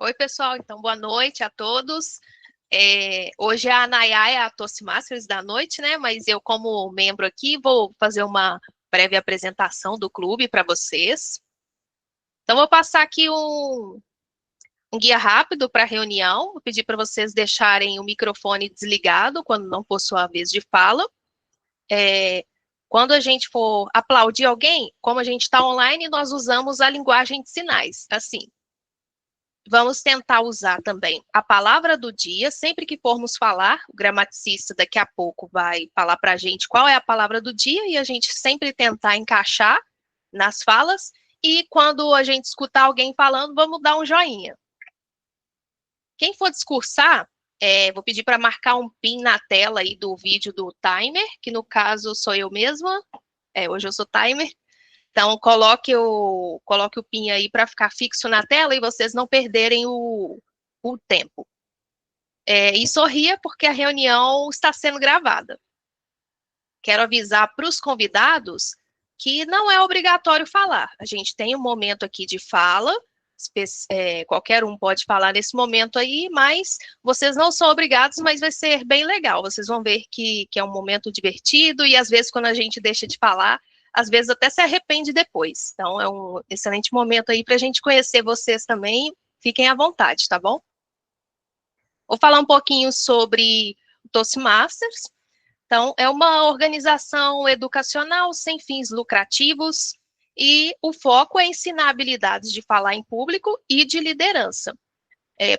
Oi, pessoal. Então, boa noite a todos. Hoje a Nayá é a Toastmasters da noite, né? Mas eu, como membro aqui, vou fazer uma breve apresentação do clube para vocês. Então, vou passar aqui um guia rápido para a reunião. Vou pedir para vocês deixarem o microfone desligado quando não for sua vez de fala. Quando a gente for aplaudir alguém, como a gente está online, nós usamos a linguagem de sinais, assim. Vamos tentar usar também a palavra do dia, sempre que formos falar, o gramaticista daqui a pouco vai falar para a gente qual é a palavra do dia e a gente sempre tentar encaixar nas falas, e quando a gente escutar alguém falando, vamos dar um joinha. Quem for discursar, vou pedir para marcar um pin na tela aí do vídeo do timer, que no caso sou eu mesma, hoje eu sou timer. Então, coloque o pin aí para ficar fixo na tela e vocês não perderem o tempo. E sorria porque a reunião está sendo gravada. Quero avisar para os convidados que não é obrigatório falar. A gente tem um momento aqui de fala, qualquer um pode falar nesse momento aí, mas vocês não são obrigados, mas vai ser bem legal. Vocês vão ver que é um momento divertido e, às vezes, quando a gente deixa de falar, às vezes até se arrepende depois. Então, é um excelente momento aí para a gente conhecer vocês também. Fiquem à vontade, tá bom? Vou falar um pouquinho sobre o Toastmasters. Então, é uma organização educacional sem fins lucrativos e o foco é ensinar habilidades de falar em público e de liderança,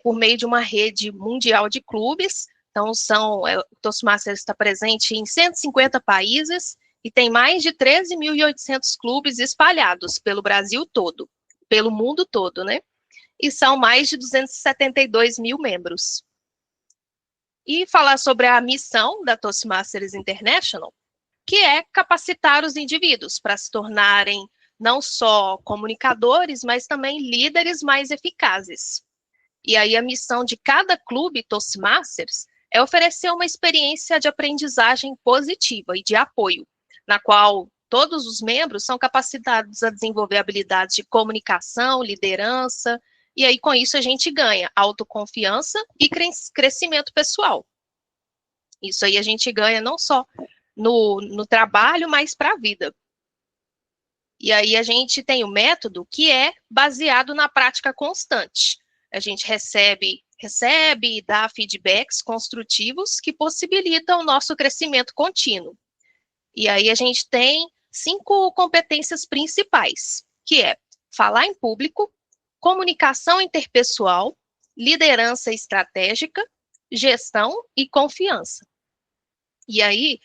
por meio de uma rede mundial de clubes. Então, o Toastmasters está presente em 150 países e tem mais de 13.800 clubes espalhados pelo Brasil todo, pelo mundo todo, né? E são mais de 272 mil membros. E falar sobre a missão da Toastmasters International, que é capacitar os indivíduos para se tornarem não só comunicadores, mas também líderes mais eficazes. E aí a missão de cada clube Toastmasters é oferecer uma experiência de aprendizagem positiva e de apoio, na qual todos os membros são capacitados a desenvolver habilidades de comunicação, liderança, e aí com isso a gente ganha autoconfiança e crescimento pessoal. Isso aí a gente ganha não só no trabalho, mas para a vida. E aí a gente tem o método que é baseado na prática constante. A gente recebe e dá feedbacks construtivos que possibilitam o nosso crescimento contínuo. E aí a gente tem 5 competências principais, que é falar em público, comunicação interpessoal, liderança estratégica, gestão e confiança. E aí,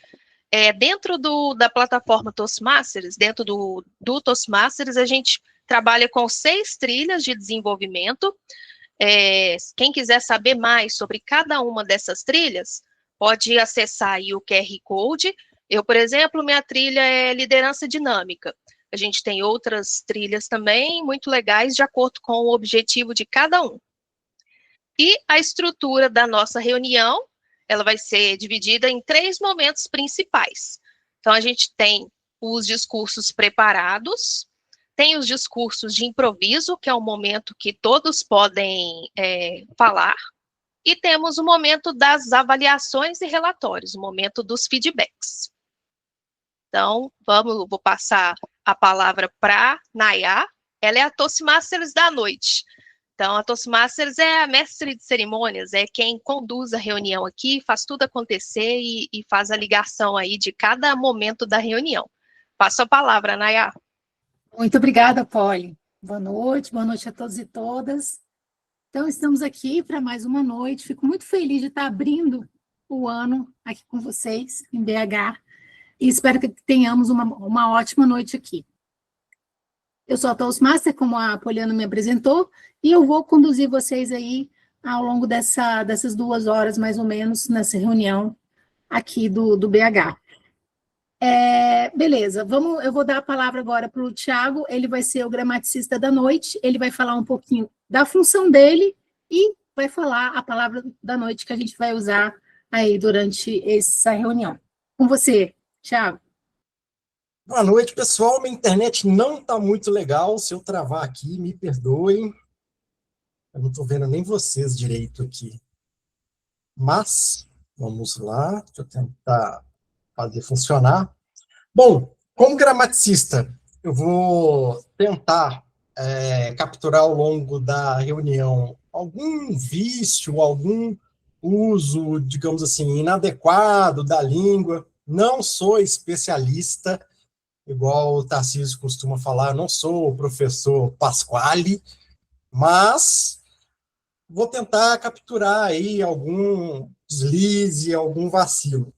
dentro da plataforma Toastmasters, dentro do Toastmasters, a gente trabalha com 6 trilhas de desenvolvimento. Quem quiser saber mais sobre cada uma dessas trilhas, pode acessar aí o QR Code. Eu, por exemplo, minha trilha é liderança dinâmica. A gente tem outras trilhas também muito legais, de acordo com o objetivo de cada um. E a estrutura da nossa reunião, ela vai ser dividida em 3 momentos principais. Então, a gente tem os discursos preparados, tem os discursos de improviso, que é o momento que todos podem falar, e temos o momento das avaliações e relatórios, o momento dos feedbacks. Então, vou passar a palavra para a Nayá. Ela é a Toastmasters da noite. Então, a Toastmasters é a mestre de cerimônias, é quem conduz a reunião aqui, faz tudo acontecer e faz a ligação aí de cada momento da reunião. Passo a palavra, Nayá. Muito obrigada, Polly. Boa noite a todos e todas. Então, estamos aqui para mais uma noite. Fico muito feliz de estar abrindo o ano aqui com vocês, em BH, e espero que tenhamos uma ótima noite aqui. Eu sou a Toastmaster, como a Poliana me apresentou, e eu vou conduzir vocês aí ao longo dessas 2 horas, mais ou menos, nessa reunião aqui do BH. Beleza, eu vou dar a palavra agora para o Thiago, ele vai ser o gramaticista da noite, ele vai falar um pouquinho da função dele e vai falar a palavra da noite que a gente vai usar aí durante essa reunião. Com você, Thiago. Boa noite, pessoal. Minha internet não está muito legal. Se eu travar aqui, me perdoem. Eu não estou vendo nem vocês direito aqui. Mas, vamos lá, deixa eu tentar fazer funcionar. Bom, como gramaticista, eu vou tentar capturar ao longo da reunião algum vício, algum uso, digamos assim, inadequado da língua. Não sou especialista, igual o Tarcísio costuma falar, não sou o professor Pasquale, mas vou tentar capturar aí algum deslize, algum vacilo.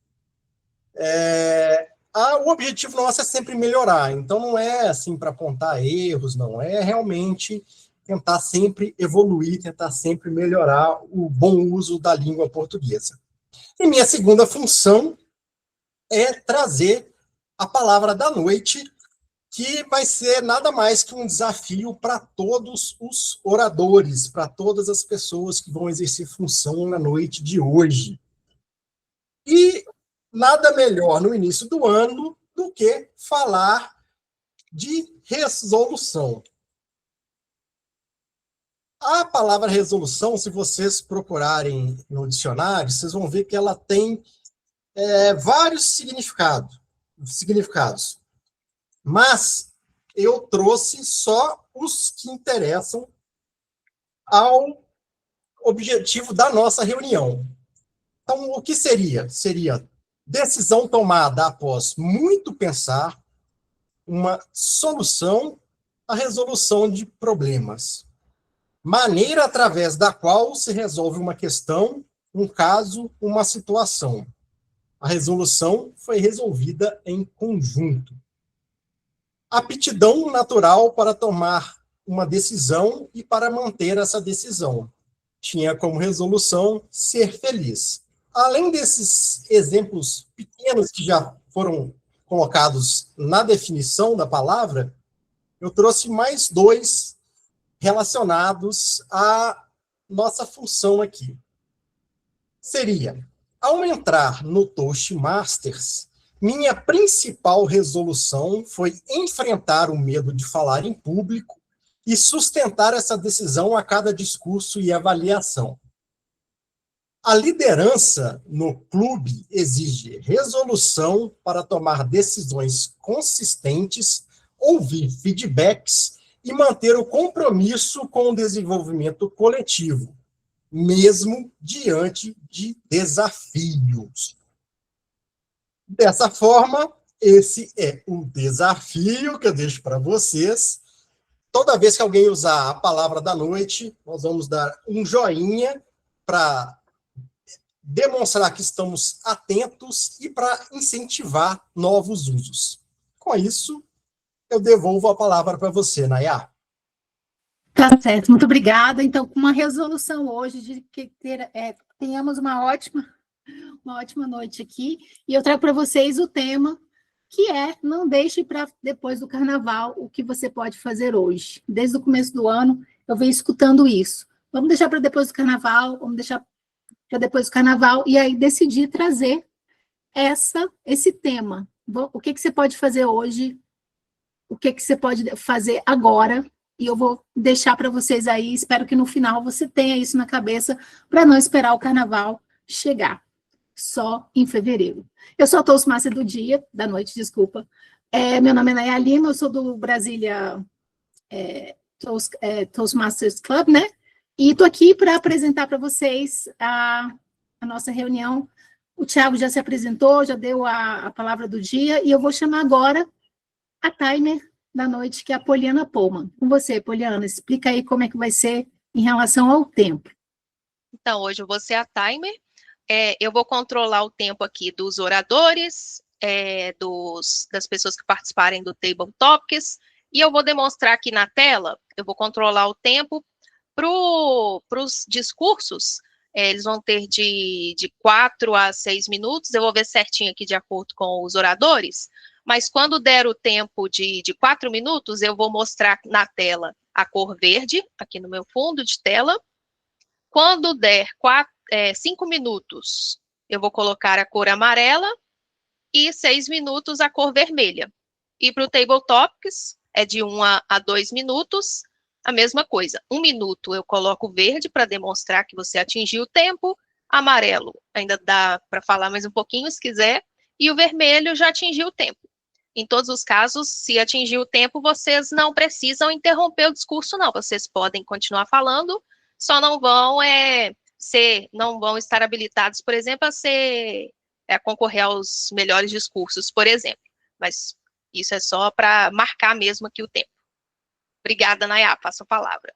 O objetivo nosso é sempre melhorar, então não é assim para apontar erros, não, é realmente tentar sempre evoluir, tentar sempre melhorar o bom uso da língua portuguesa. E minha segunda função é trazer a palavra da noite, que vai ser nada mais que um desafio para todos os oradores, para todas as pessoas que vão exercer função na noite de hoje. E nada melhor no início do ano do que falar de resolução. A palavra resolução, se vocês procurarem no dicionário, vocês vão ver que ela tem vários significados. Mas eu trouxe só os que interessam ao objetivo da nossa reunião. Então, o que seria? Seria decisão tomada após muito pensar, uma solução, a resolução de problemas. Maneira através da qual se resolve uma questão, um caso, uma situação. A resolução foi resolvida em conjunto. Aptidão natural para tomar uma decisão e para manter essa decisão. Tinha como resolução ser feliz. Além desses exemplos pequenos que já foram colocados na definição da palavra, eu trouxe mais dois relacionados à nossa função aqui. Seria, ao entrar no Toastmasters, minha principal resolução foi enfrentar o medo de falar em público e sustentar essa decisão a cada discurso e avaliação. A liderança no clube exige resolução para tomar decisões consistentes, ouvir feedbacks e manter o compromisso com o desenvolvimento coletivo, mesmo diante de desafios. Dessa forma, esse é o desafio que eu deixo para vocês. Toda vez que alguém usar a palavra da noite, nós vamos dar um joinha para demonstrar que estamos atentos e para incentivar novos usos. Com isso, eu devolvo a palavra para você, Nayá. Tá certo, muito obrigada. Então, com uma resolução hoje de que tenhamos uma ótima noite aqui, e eu trago para vocês o tema, que é não deixe para depois do carnaval o que você pode fazer hoje. Desde o começo do ano, eu venho escutando isso. Vamos deixar para depois do carnaval, vamos deixar para depois do carnaval, e aí decidi trazer esse tema. O que você pode fazer hoje, o que você pode fazer agora, e eu vou deixar para vocês aí, espero que no final você tenha isso na cabeça, para não esperar o carnaval chegar, só em fevereiro. Eu sou a Toastmaster da noite, desculpa. Meu nome é Nayá Lima, eu sou do Brasília Toastmasters Club, né? E estou aqui para apresentar para vocês a nossa reunião. O Thiago já se apresentou, já deu a palavra do dia, e eu vou chamar agora a timer da noite, que é a Poliana Pullman. Com você, Poliana, explica aí como é que vai ser em relação ao tempo. Então, hoje eu vou ser a timer. Eu vou controlar o tempo aqui dos oradores, das pessoas que participarem do Table Topics, e eu vou demonstrar aqui na tela, eu vou controlar o tempo para os discursos. Eles vão ter de 4 a 6 minutos, eu vou ver certinho aqui de acordo com os oradores, mas quando der o tempo de 4 minutos, eu vou mostrar na tela a cor verde, aqui no meu fundo de tela. Quando der 5 minutos, eu vou colocar a cor amarela, e 6 minutos a cor vermelha. E para o Table Topics, é de 1 a 2 minutos, A mesma coisa, 1 minuto eu coloco verde para demonstrar que você atingiu o tempo, amarelo ainda dá para falar mais um pouquinho se quiser, e o vermelho já atingiu o tempo. Em todos os casos, se atingir o tempo, vocês não precisam interromper o discurso, não. Vocês podem continuar falando, só não vão não vão estar habilitados, por exemplo, a concorrer aos melhores discursos, por exemplo. Mas isso é só para marcar mesmo aqui o tempo. Obrigada, Nayá, passo a palavra.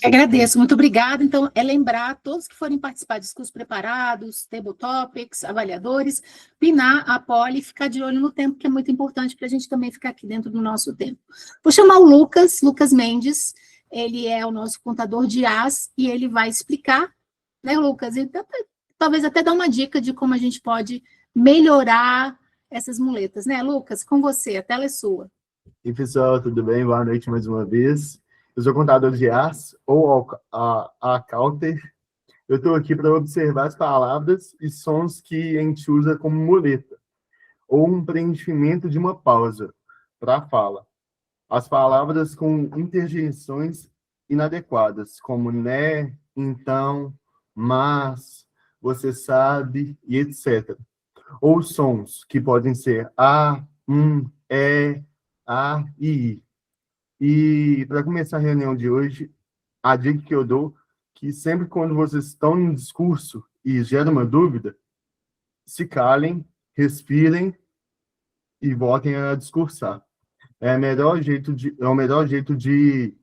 Agradeço, muito obrigada. Então, lembrar todos que forem participar de discursos preparados, table topics, avaliadores, pinar a Poli e ficar de olho no tempo, que é muito importante para a gente também ficar aqui dentro do nosso tempo. Vou chamar o Lucas Mendes, ele é o nosso contador de IAs, e ele vai explicar, né, Lucas? E talvez até dar uma dica de como a gente pode melhorar essas muletas, né, Lucas? Com você, a tela é sua. E pessoal, tudo bem? Boa noite mais uma vez. Eu sou contador de IAs, ou accounter. Eu estou aqui para observar as palavras e sons que a gente usa como muleta, ou um preenchimento de uma pausa para a fala. As palavras com interjeições inadequadas, como né, então, mas, você sabe, e etc. Ou sons que podem ser a, é, a e i. E, para começar a reunião de hoje, a dica que eu dou, que sempre quando vocês estão em discurso e gera uma dúvida, se calem, respirem e voltem a discursar. É o melhor jeito de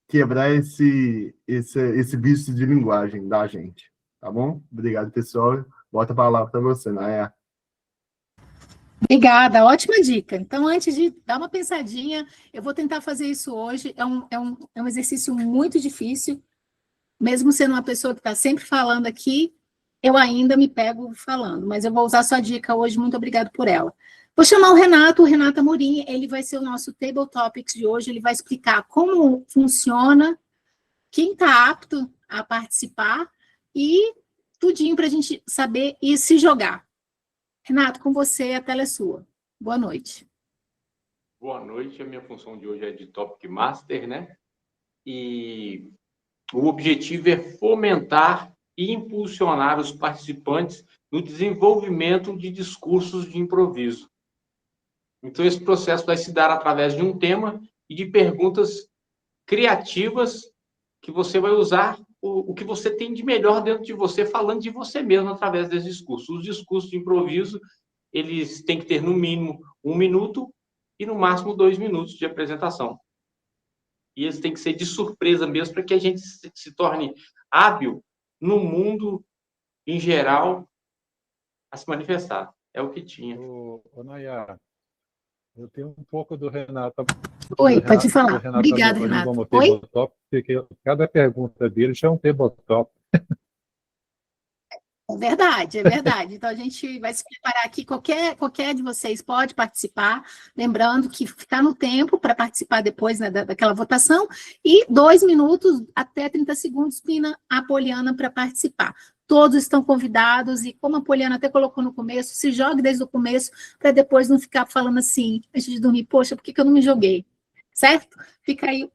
quebrar esse vício de linguagem da gente. Tá bom? Obrigado, pessoal. Volta a palavra para você, Nayá. Obrigada, ótima dica. Então, antes de dar uma pensadinha, eu vou tentar fazer isso hoje. É um exercício muito difícil, mesmo sendo uma pessoa que está sempre falando aqui, eu ainda me pego falando, mas eu vou usar sua dica hoje, muito obrigada por ela. Vou chamar o Renato Amorim, ele vai ser o nosso Table Topics de hoje, ele vai explicar como funciona, quem está apto a participar e tudinho para a gente saber e se jogar. Renato, com você, a tela é sua. Boa noite. Boa noite, a minha função de hoje é de Topic Master, né? E o objetivo é fomentar e impulsionar os participantes no desenvolvimento de discursos de improviso. Então, esse processo vai se dar através de um tema e de perguntas criativas que você vai usar o que você tem de melhor dentro de você, falando de você mesmo através desse discurso. Os discursos de improviso, eles têm que ter, no mínimo, 1 minuto e, no máximo, 2 minutos de apresentação. E eles têm que ser de surpresa mesmo, para que a gente se torne hábil no mundo, em geral, a se manifestar. É o que tinha. Ô, Nayá, eu tenho um pouco do Renato. Oi, pode falar. Obrigada, Renato. Oi? Porque cada pergunta dele já é um tabletop. É verdade, é verdade. Então, a gente vai se preparar aqui. Qualquer de vocês pode participar. Lembrando que ficar no tempo para participar depois, né, daquela votação. E 2 minutos até 30 segundos, pina a Poliana para participar. Todos estão convidados, e como a Poliana até colocou no começo, se jogue desde o começo, para depois não ficar falando assim, antes de dormir, poxa, por que eu não me joguei? Certo? Fica aí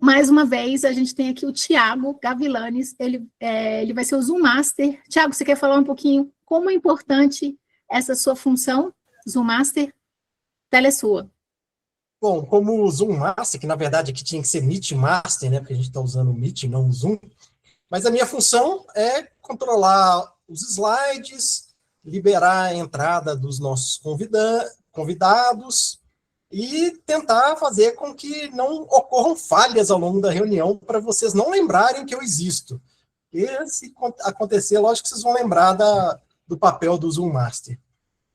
mais uma vez, a gente tem aqui o Tiago Gavilanes, ele vai ser o Zoom Master. Tiago, você quer falar um pouquinho como é importante essa sua função, Zoom Master? Tela é sua. Bom, como o Zoom Master, que na verdade aqui tinha que ser Meet Master, né, porque a gente está usando o Meet, não o Zoom, mas a minha função é controlar os slides, liberar a entrada dos nossos convidados e tentar fazer com que não ocorram falhas ao longo da reunião, para vocês não lembrarem que eu existo. E se acontecer, lógico que vocês vão lembrar do papel do Zoom Master.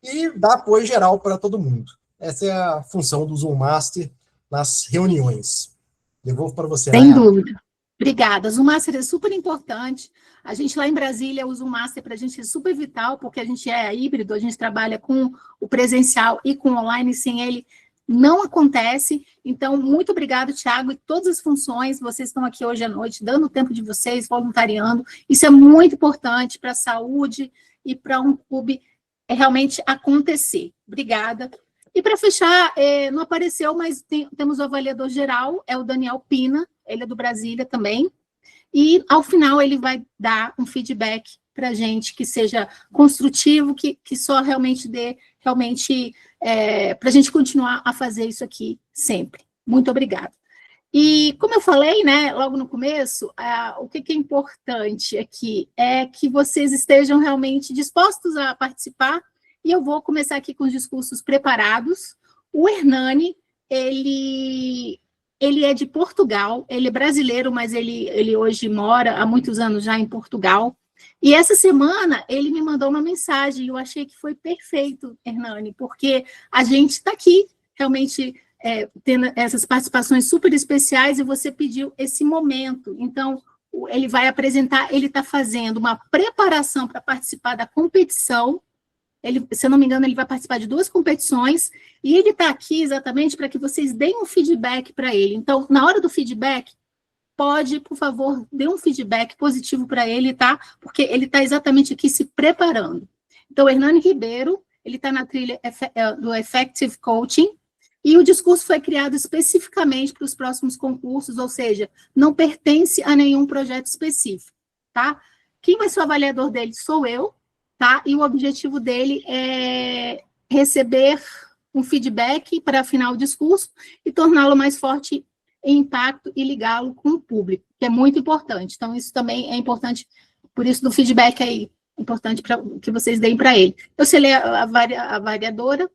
E dar apoio geral para todo mundo. Essa é a função do Zoom Master nas reuniões. Devolvo para você, Sem dúvida. Obrigada. Zoom Master é super importante. A gente lá em Brasília, o Zoom Master para a gente é super vital, porque a gente é híbrido, a gente trabalha com o presencial e com o online, e sem ele não acontece. Então, muito obrigado, Thiago, e todas as funções, vocês estão aqui hoje à noite, dando o tempo de vocês, voluntariando. Isso é muito importante para a saúde e para um clube realmente acontecer. Obrigada. E para fechar, não apareceu, mas temos o avaliador geral, é o Daniel Pina, ele é do Brasília também, e ao final ele vai dar um feedback para a gente que seja construtivo, que só realmente dê, para a gente continuar a fazer isso aqui sempre. Muito obrigada. E, como eu falei, né, logo no começo, o que é importante aqui é que vocês estejam realmente dispostos a participar, e eu vou começar aqui com os discursos preparados. O Hernani, ele é de Portugal, ele é brasileiro, mas ele hoje mora há muitos anos já em Portugal. E essa semana ele me mandou uma mensagem, e eu achei que foi perfeito, Hernani, porque a gente está aqui realmente tendo essas participações super especiais, e você pediu esse momento. Então, ele vai apresentar, ele está fazendo uma preparação para participar da competição. Se eu não me engano, ele vai participar de 2 competições, e ele está aqui exatamente para que vocês deem um feedback para ele. Então, na hora do feedback, pode, por favor, dê um feedback positivo para ele, tá? Porque ele está exatamente aqui se preparando. Então, Hernani Ribeiro, ele está na trilha do Effective Coaching, e o discurso foi criado especificamente para os próximos concursos, ou seja, não pertence a nenhum projeto específico, tá? Quem vai ser o avaliador dele sou eu, tá? E o objetivo dele é receber um feedback para afinar o discurso e torná-lo mais forte em impacto e ligá-lo com o público, que é muito importante. Então, isso também é importante, por isso do feedback aí, importante para que vocês deem para ele. Eu selei a avaliadora,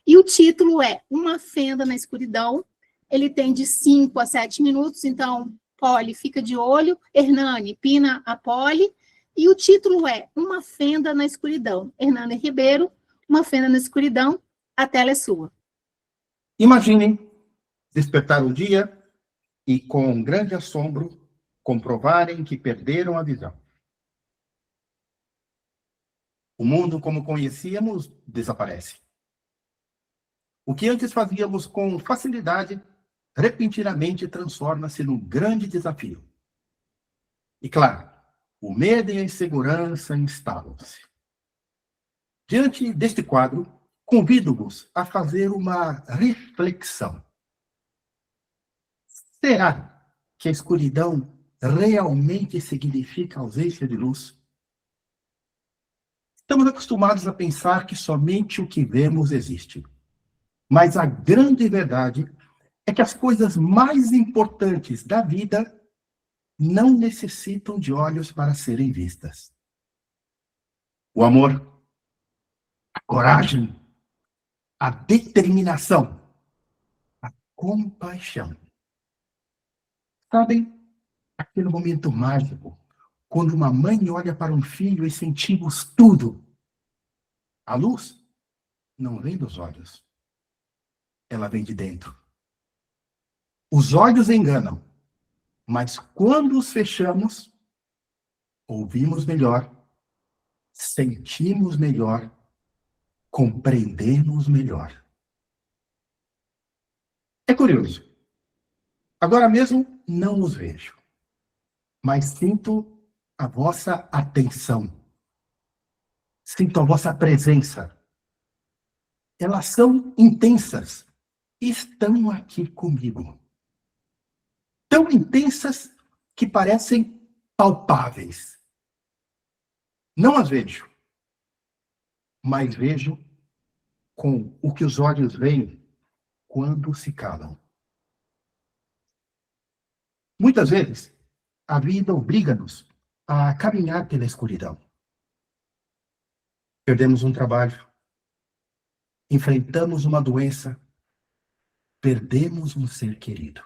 e o título é Uma Fenda na Escuridão. Ele tem de 5 a 7 minutos, então, Poli, fica de olho. Hernani, Pina a Poli. E o título é Uma Fenda na Escuridão. Hernani Ribeiro, Uma Fenda na Escuridão, a tela é sua. Imaginem despertar um dia e, com grande assombro, comprovarem que perderam a visão. O mundo como conhecíamos desaparece. O que antes fazíamos com facilidade, repentinamente transforma-se num grande desafio. E claro, o medo e a insegurança instalam-se. Diante deste quadro, convido-vos a fazer uma reflexão. Será que a escuridão realmente significa ausência de luz? Estamos acostumados a pensar que somente o que vemos existe. Mas a grande verdade é que as coisas mais importantes da vida não necessitam de olhos para serem vistas. O amor, a coragem, a determinação, a compaixão. Sabem, aquele momento mágico, quando uma mãe olha para um filho e sentimos tudo. A luz não vem dos olhos. Ela vem de dentro. Os olhos enganam, mas quando os fechamos, ouvimos melhor, sentimos melhor, compreendemos melhor. É curioso. Agora mesmo não os vejo, mas sinto a vossa atenção. Sinto a vossa presença. Elas são intensas. Estão aqui comigo. Tão intensas que parecem palpáveis. Não as vejo, mas vejo com o que os olhos veem quando se calam. Muitas vezes, a vida obriga-nos a caminhar pela escuridão. Perdemos um trabalho, enfrentamos uma doença, perdemos um ser querido.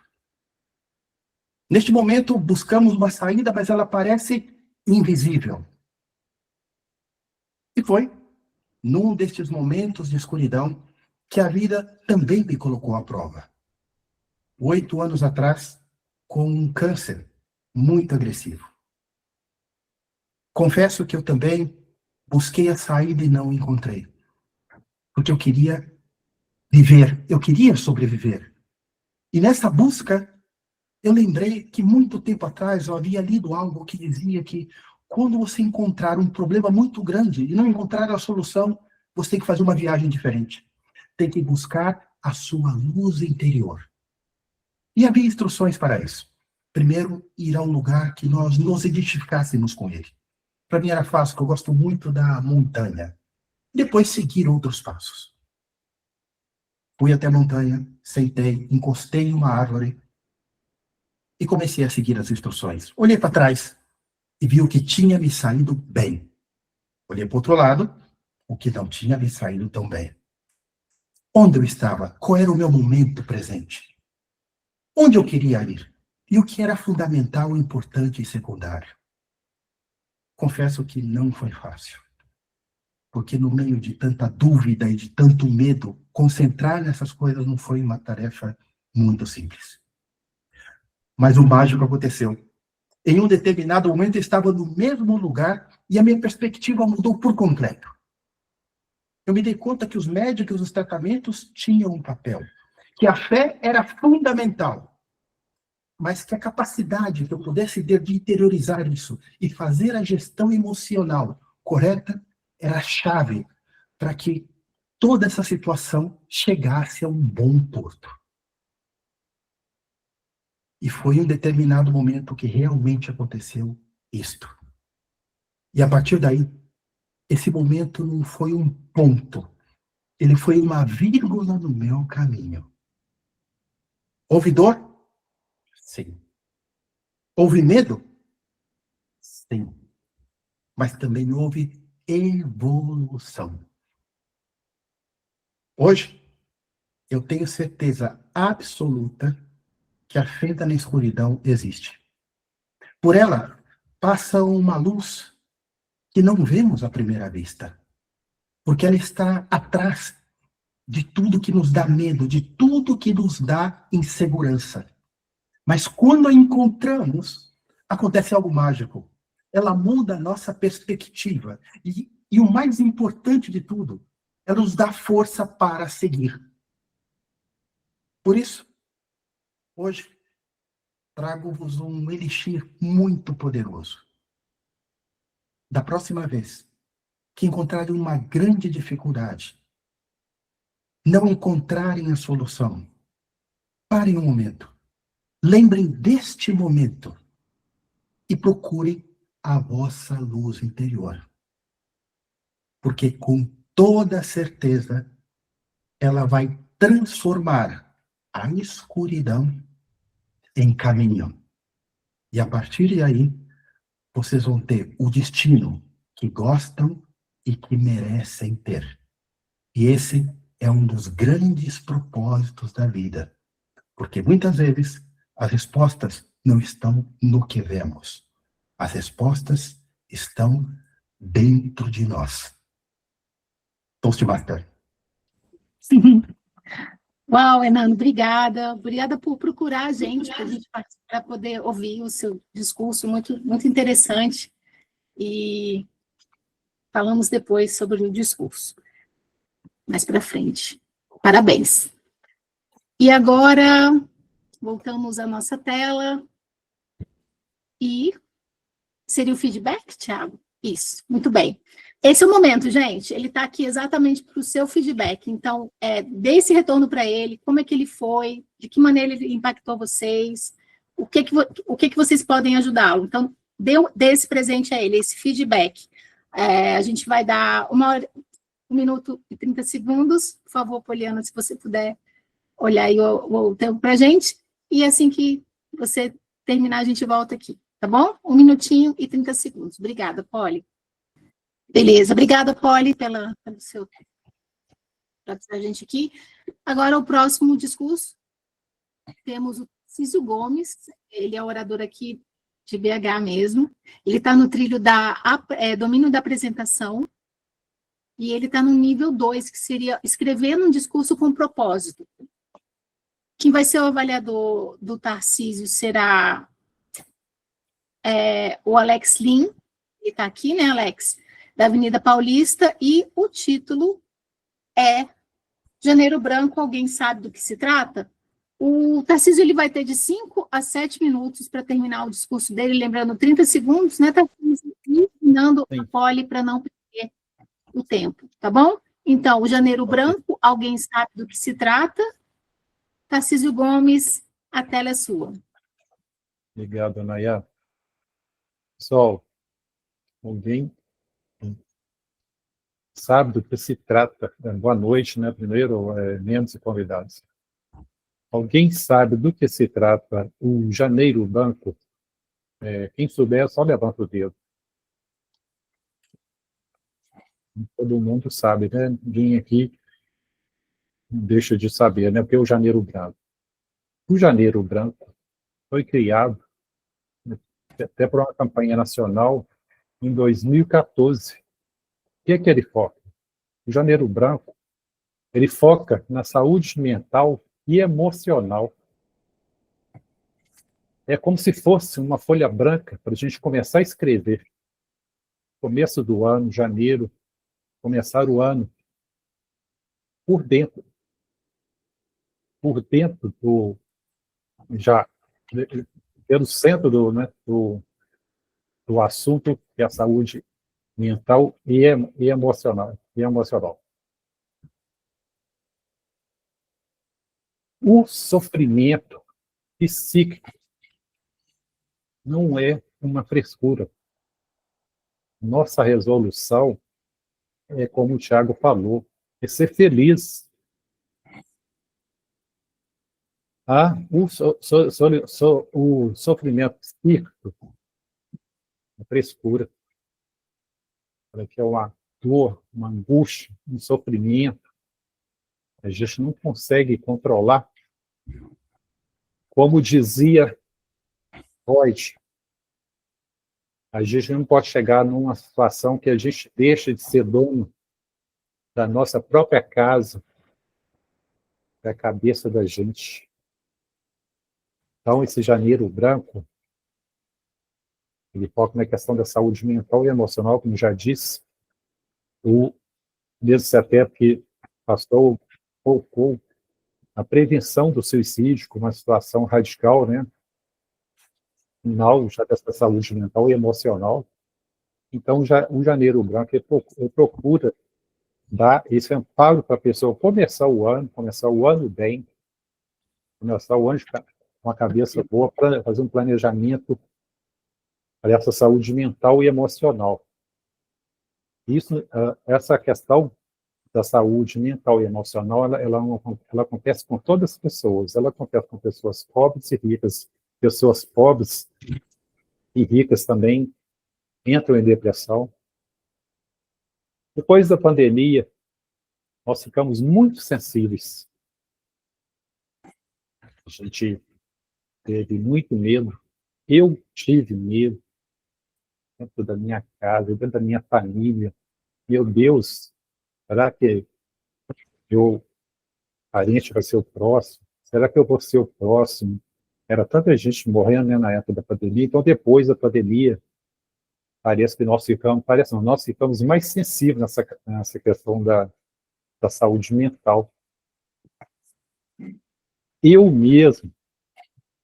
Neste momento, buscamos uma saída, mas ela parece invisível. E foi num destes momentos de escuridão que a vida também me colocou à prova. 8 anos atrás, com um câncer muito agressivo. Confesso que eu também busquei a saída e não encontrei. Porque eu queria viver, eu queria sobreviver. E nessa busca, eu lembrei que muito tempo atrás eu havia lido algo que dizia que quando você encontrar um problema muito grande e não encontrar a solução, você tem que fazer uma viagem diferente. tem que buscar a sua luz interior. E havia instruções para isso. Primeiro, ir a um lugar que nós nos identificássemos com ele. Para mim era fácil, porque eu gosto muito da montanha. Depois, seguir outros passos. Fui até a montanha, sentei, encostei em uma árvore e comecei a seguir as instruções. Olhei para trás e vi o que tinha me saído bem. Olhei para o outro lado, o que não tinha me saído tão bem. Onde eu estava? Qual era o meu momento presente? Onde eu queria ir? E o que era fundamental, importante e secundário? Confesso que não foi fácil. Porque no meio de tanta dúvida e de tanto medo, concentrar nessas coisas não foi uma tarefa muito simples. Mas o mágico aconteceu. Em um determinado momento, eu estava no mesmo lugar e a minha perspectiva mudou por completo. Eu me dei conta que os médicos, os tratamentos tinham um papel, que a fé era fundamental, mas que a capacidade que eu pudesse ter de interiorizar isso e fazer a gestão emocional correta era a chave para que toda essa situação chegasse a um bom porto. E foi em um determinado momento que realmente aconteceu isto. E a partir daí, esse momento não foi um ponto, ele foi uma vírgula no meu caminho. Houve dor? Sim. Houve medo? Sim. Mas também houve evolução. Hoje, eu tenho certeza absoluta que a fenda na escuridão existe. Por ela, passa uma luz que não vemos à primeira vista. Porque ela está atrás de tudo que nos dá medo, de tudo que nos dá insegurança. Mas quando a encontramos, acontece algo mágico. Ela muda a nossa perspectiva. E o mais importante de tudo, ela nos dá força para seguir. Por isso, hoje, trago-vos um elixir muito poderoso. Da próxima vez que encontrarem uma grande dificuldade, não encontrarem a solução, parem um momento. Lembrem deste momento e procurem a vossa luz interior. Porque com toda certeza ela vai transformar a escuridão em caminho. E a partir daí, vocês vão ter o destino que gostam e que merecem ter. E esse é um dos grandes propósitos da vida. Porque muitas vezes as respostas não estão no que vemos. As respostas estão dentro de nós. Toastmaster. Uau, Hernando, obrigada. Obrigada por procurar a gente, para poder ouvir o seu discurso, muito, muito interessante. E falamos depois sobre o discurso. Mais para frente. Parabéns. E agora, voltamos à nossa tela. E seria o feedback, Thiago? Isso, muito bem. Esse é o momento, gente. Ele está aqui exatamente para o seu feedback. Então, dê esse retorno para ele, como é que ele foi, de que maneira ele impactou vocês, o que vocês podem ajudá-lo. Então, dê esse presente a ele, esse feedback. A gente vai dar 1 minuto e 30 segundos. Por favor, Poliana, se você puder olhar aí o tempo para a gente. E assim que você terminar, a gente volta aqui, tá bom? 1 minutinho e 30 segundos. Obrigada, Poli. Beleza, obrigada, Poli, pelo seu tempo. Para a gente aqui. Agora, o próximo discurso, temos o Císio Gomes, ele é orador aqui de BH mesmo. Ele está no trilho da domínio da apresentação, e ele está no nível 2, que seria escrevendo um discurso com propósito. Quem vai ser o avaliador do Tarcísio será o Alex Lin, ele está aqui, né, Alex? Da Avenida Paulista, e o título é Janeiro Branco, alguém sabe do que se trata? O Tarcísio ele vai ter de 5 a 7 minutos para terminar o discurso dele, lembrando 30 segundos, né, Tarcísio? Ensinando a Poli para não perder o tempo, tá bom? Então, o Janeiro Branco, alguém sabe do que se trata? Tarcísio Gomes, a tela é sua. Obrigado, Nayá. Pessoal, alguém sabe do que se trata? Boa noite, né? Primeiro, membros e convidados. Alguém sabe do que se trata o Janeiro Branco? Quem souber, só levanta o dedo. Todo mundo sabe, né? Ninguém aqui deixa de saber, né? Porque é o Janeiro Branco. O Janeiro Branco foi criado, né, até por uma campanha nacional em 2014. O que é que ele foca? O Janeiro Branco, ele foca na saúde mental e emocional. É como se fosse uma folha branca para a gente começar a escrever. Começo do ano, janeiro, começar o ano por dentro. Por dentro do, já, pelo centro do assunto, que é a saúde mental e emocional. O sofrimento psíquico não é uma frescura. Nossa resolução é, como o Thiago falou, é ser feliz. O sofrimento psíquico, a frescura, que é uma dor, uma angústia, um sofrimento, a gente não consegue controlar. Como dizia Freud, a gente não pode chegar numa situação que a gente deixa de ser dono da nossa própria casa, da cabeça da gente. Então, esse Janeiro Branco, ele foca na questão da saúde mental e emocional, como já disse, mesmo até que o pastor colocou a prevenção do suicídio como uma situação radical, né? Final já dessa saúde mental e emocional. Então, o Janeiro Branco ele procura dar esse amparo para a pessoa começar o ano bem, começar o ano com a cabeça boa, para fazer um planejamento para essa saúde mental e emocional. Isso, essa questão da saúde mental e emocional, ela acontece com todas as pessoas. Ela acontece com pessoas pobres e ricas. Pessoas pobres e ricas também entram em depressão. Depois da pandemia, nós ficamos muito sensíveis. A gente teve muito medo. Eu tive medo dentro da minha casa, dentro da minha família. Meu Deus, será que meu parente vai ser o próximo? Será que eu vou ser o próximo? Era tanta gente morrendo, né, na época da pandemia. Então, depois da pandemia, parece que nós ficamos mais sensíveis nessa questão da saúde mental. Eu mesmo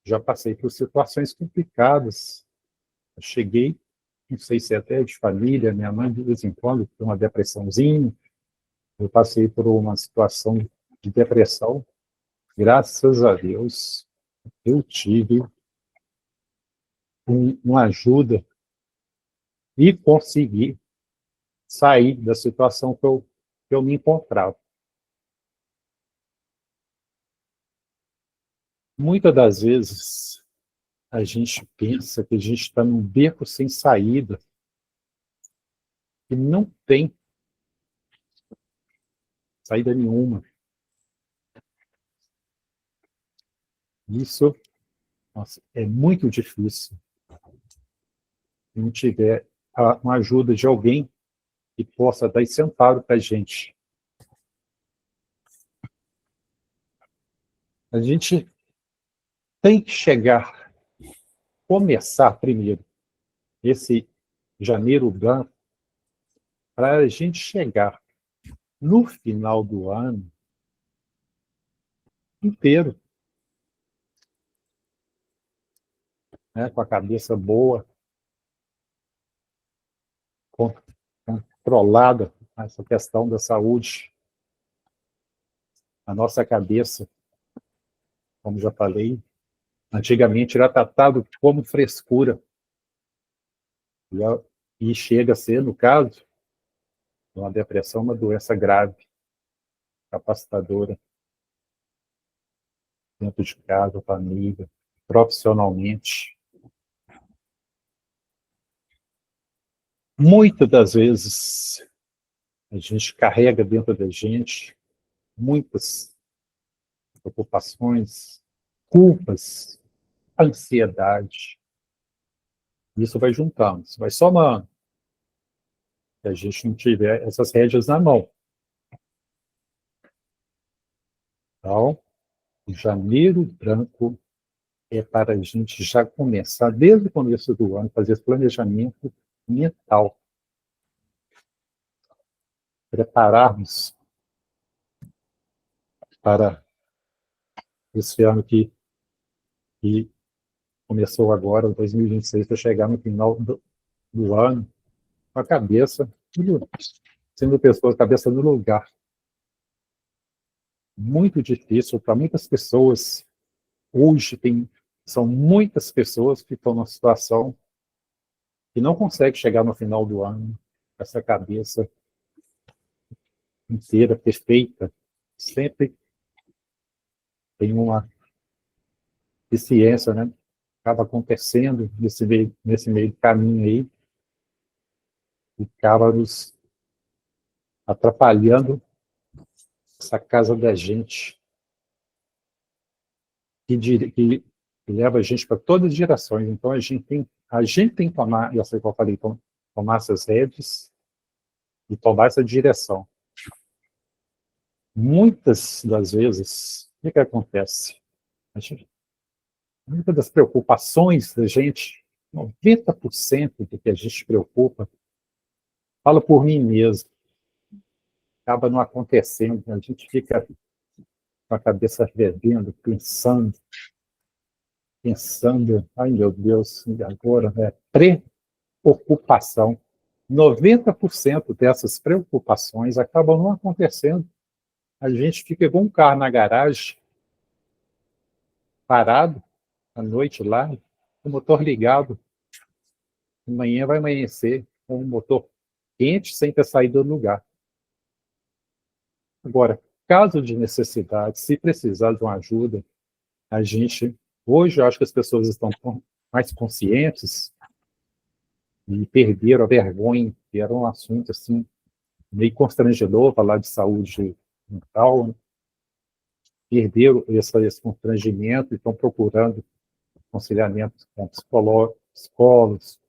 já passei por situações complicadas. Eu cheguei, não sei se é até de família, minha mãe de vez em quando tem uma depressãozinha. Eu passei por uma situação de depressão. Graças a Deus, eu tive uma ajuda e consegui sair da situação que eu me encontrava. Muitas das vezes, a gente pensa que a gente está num beco sem saída, e não tem saída nenhuma. Isso, nossa, é muito difícil. Se não tiver uma ajuda de alguém que possa dar esse amparo para a gente. A gente tem que começar primeiro esse Janeiro Branco, para a gente chegar no final do ano inteiro, né, com a cabeça boa, controlada essa questão da saúde A nossa cabeça, como já falei, antigamente era tratado como frescura. E chega a ser, no caso, uma depressão, uma doença grave, capacitadora, dentro de casa, família, profissionalmente. Muitas das vezes, a gente carrega dentro da gente muitas preocupações, culpas, ansiedade. Isso vai juntando, isso vai somando. Se a gente não tiver essas rédeas na mão. Então, o janeiro branco é para a gente já começar, desde o começo do ano, fazer esse planejamento mental. Prepararmos para esse ano que começou agora, 2026, para chegar no final do ano, com a cabeça, sendo pessoas, cabeça no lugar. Muito difícil para muitas pessoas. Hoje são muitas pessoas que estão numa situação que não conseguem chegar no final do ano com essa cabeça inteira, perfeita. Sempre tem uma deficiência, né? Acaba acontecendo nesse meio do caminho aí, e acaba nos atrapalhando essa casa da gente, que leva a gente para todas as direções. Então, a gente tem que tomar, eu sei que eu falei, tomar essas redes e tomar essa direção. Muitas das vezes, o que acontece? Muitas das preocupações da gente, 90% do que a gente preocupa, falo por mim mesmo, acaba não acontecendo, a gente fica com a cabeça fervendo, pensando, ai meu Deus, e agora, preocupação. 90% dessas preocupações acabam não acontecendo. A gente fica com um carro na garagem, parado, à noite lá, com o motor ligado. Amanhã vai amanhecer com o motor quente, sem ter saído do lugar. Agora, caso de necessidade, se precisar de uma ajuda, a gente... Hoje, eu acho que as pessoas estão mais conscientes e perderam a vergonha, que era um assunto assim, meio constrangedor falar de saúde mental, né? Perderam esse constrangimento e estão procurando aconselhamento com psicólogos,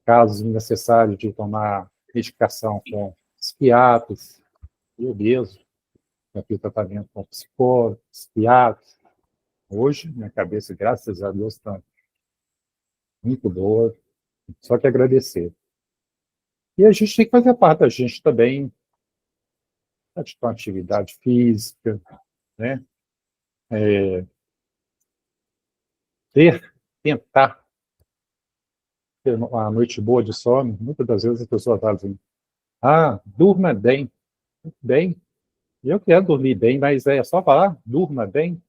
casos necessários de tomar medicação com psiquiatras, eu mesmo, aqui tratamento com psicólogos, psiquiatras. Hoje, minha cabeça, graças a Deus, está muito boa, só que agradecer. E a gente tem que fazer parte da gente também, praticar atividade física, né? Tentar ter uma noite boa de sono. Muitas das vezes a pessoa fala assim, durma bem. Bem, eu quero dormir bem, mas é só falar, durma bem.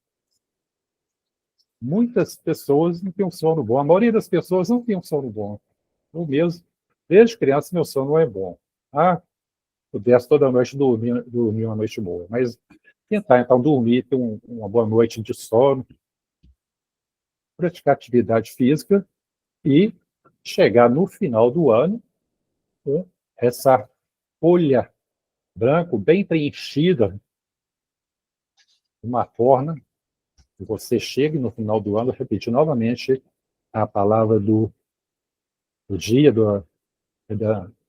Muitas pessoas não têm um sono bom, a maioria das pessoas não tem um sono bom. Eu mesmo, desde criança, meu sono não é bom. Pudesse toda noite dormir uma noite boa, mas tentar, então, dormir, ter uma boa noite de sono, praticar atividade física e chegar no final do ano com essa folha branca bem preenchida, de uma forma que você chegue no final do ano, repetir novamente a palavra do dia,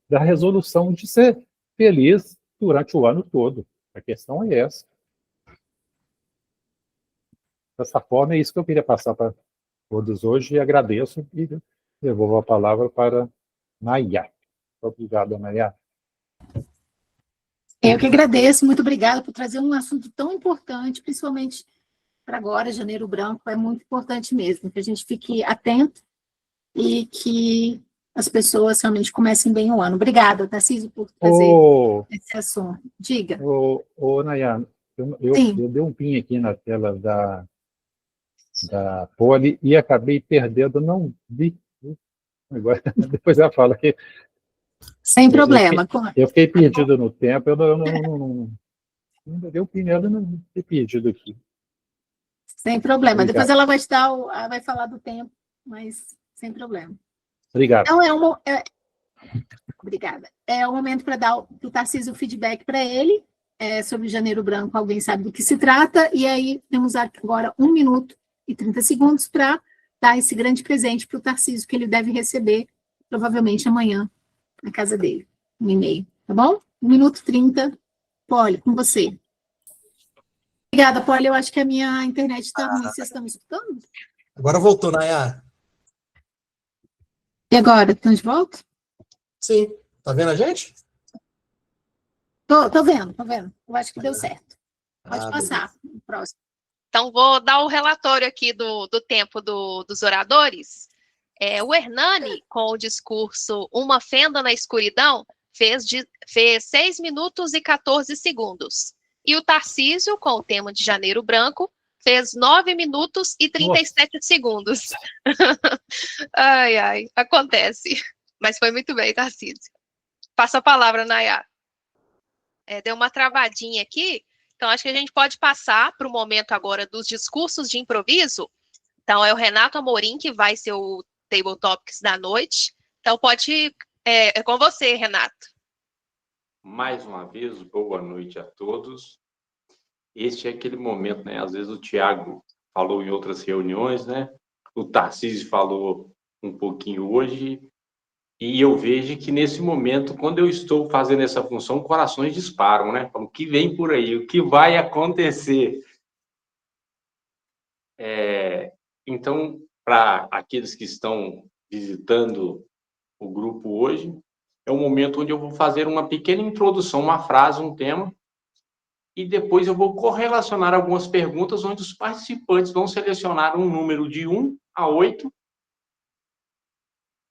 da resolução de ser feliz durante o ano todo. A questão é essa. Dessa forma, é isso que eu queria passar para todos hoje, e agradeço e devolvo a palavra para Nayá. Obrigado, Nayá. Eu que agradeço, muito obrigada por trazer um assunto tão importante, principalmente para agora, Janeiro Branco, é muito importante mesmo, que a gente fique atento e que as pessoas realmente comecem bem o ano. Obrigada, Tarcísio, por trazer esse assunto. Diga. Nayá, Sim. eu dei um pin aqui na tela da Poli e acabei perdendo, não vi. Agora, depois ela fala que Sem problema. eu fiquei perdido no tempo, eu não dei o pin nela, não fiquei perdido aqui. Sem problema. Obrigado. Depois ela vai ela vai falar do tempo, mas sem problema. Obrigado. Então, obrigada. É o momento para dar o Tarcísio o feedback para ele sobre Janeiro Branco. Alguém sabe do que se trata? E aí temos agora 1 minuto e 30 segundos para dar esse grande presente para o Tarcísio, que ele deve receber provavelmente amanhã na casa dele, um e-mail. Tá bom? 1 minuto e 30. Poli, com você. Obrigada, Poli. Eu acho que a minha internet está ruim. Vocês estão me escutando? Agora voltou, Nayara. E agora? Estão de volta? Sim. Tá vendo a gente? Tô vendo. Eu acho que deu certo. Pode passar. Próximo. Então, vou dar o relatório aqui do tempo dos oradores. O Hernani, com o discurso Uma Fenda na Escuridão, fez 6 minutos e 14 segundos. E o Tarcísio, com o tema de Janeiro Branco, fez 9 minutos e 37 segundos. Ai, acontece. Mas foi muito bem, Tarcísio. Passa a palavra, Nayara. Deu uma travadinha aqui, então acho que a gente pode passar para o momento agora dos discursos de improviso. Então, é o Renato Amorim que vai ser o Table Topics da noite. Então, é com você, Renato. Mais uma vez, boa noite a todos. Este é aquele momento, né? Às vezes o Tiago falou em outras reuniões, né? O Tarcísio falou um pouquinho hoje. E eu vejo que nesse momento, quando eu estou fazendo essa função, corações disparam, né? O que vem por aí, o que vai acontecer. Então, para aqueles que estão visitando o grupo hoje, é um momento onde eu vou fazer uma pequena introdução, uma frase, um tema, e depois eu vou correlacionar algumas perguntas onde os participantes vão selecionar um número de 1 a 8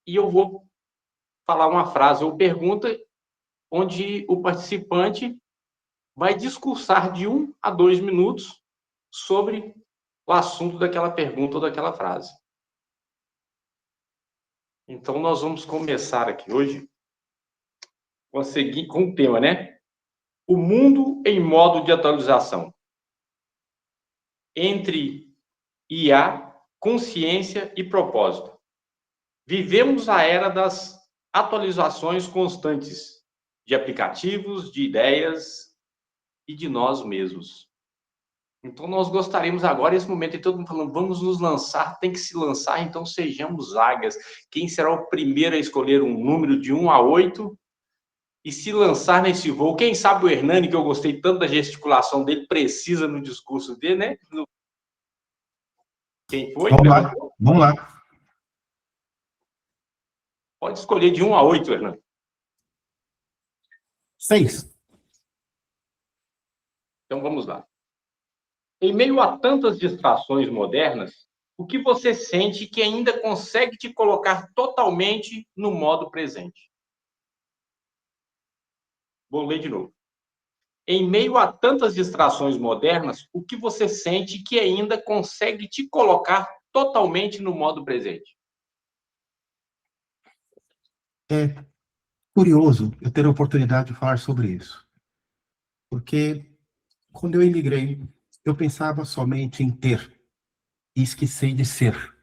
e eu vou falar uma frase ou pergunta onde o participante vai discursar de 1 a 2 minutos sobre o assunto daquela pergunta ou daquela frase. Então, nós vamos começar aqui hoje com o tema, né? O mundo em modo de atualização. Entre IA, consciência e propósito. Vivemos a era das atualizações constantes de aplicativos, de ideias e de nós mesmos. Então, nós gostaríamos agora, nesse momento, e todo mundo falando, vamos nos lançar, tem que se lançar, então sejamos águias. Quem será o primeiro a escolher um número de 1 a 8 e se lançar nesse voo? Quem sabe o Hernani, que eu gostei tanto da gesticulação dele, precisa no discurso dele, né? Quem foi? Vamos lá. Pode escolher de 1 a 8, Hernani. 6. Então, vamos lá. Em meio a tantas distrações modernas, o que você sente que ainda consegue te colocar totalmente no modo presente? Vou ler de novo. Em meio a tantas distrações modernas, o que você sente que ainda consegue te colocar totalmente no modo presente? É curioso eu ter a oportunidade de falar sobre isso. Porque quando eu imigrei, eu pensava somente em ter e esqueci de ser.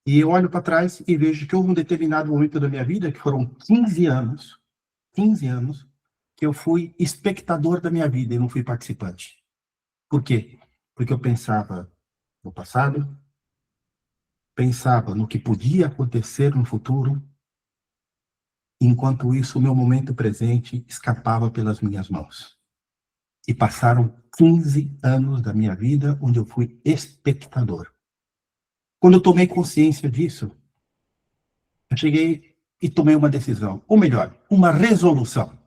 E eu olho para trás e vejo que houve um determinado momento da minha vida, que foram 15 anos, que eu fui espectador da minha vida e não fui participante. Por quê? Porque eu pensava no passado, pensava no que podia acontecer no futuro, enquanto isso o meu momento presente escapava pelas minhas mãos. E passaram 15 anos da minha vida onde eu fui espectador. Quando eu tomei consciência disso, eu cheguei e tomei uma decisão, ou melhor, uma resolução.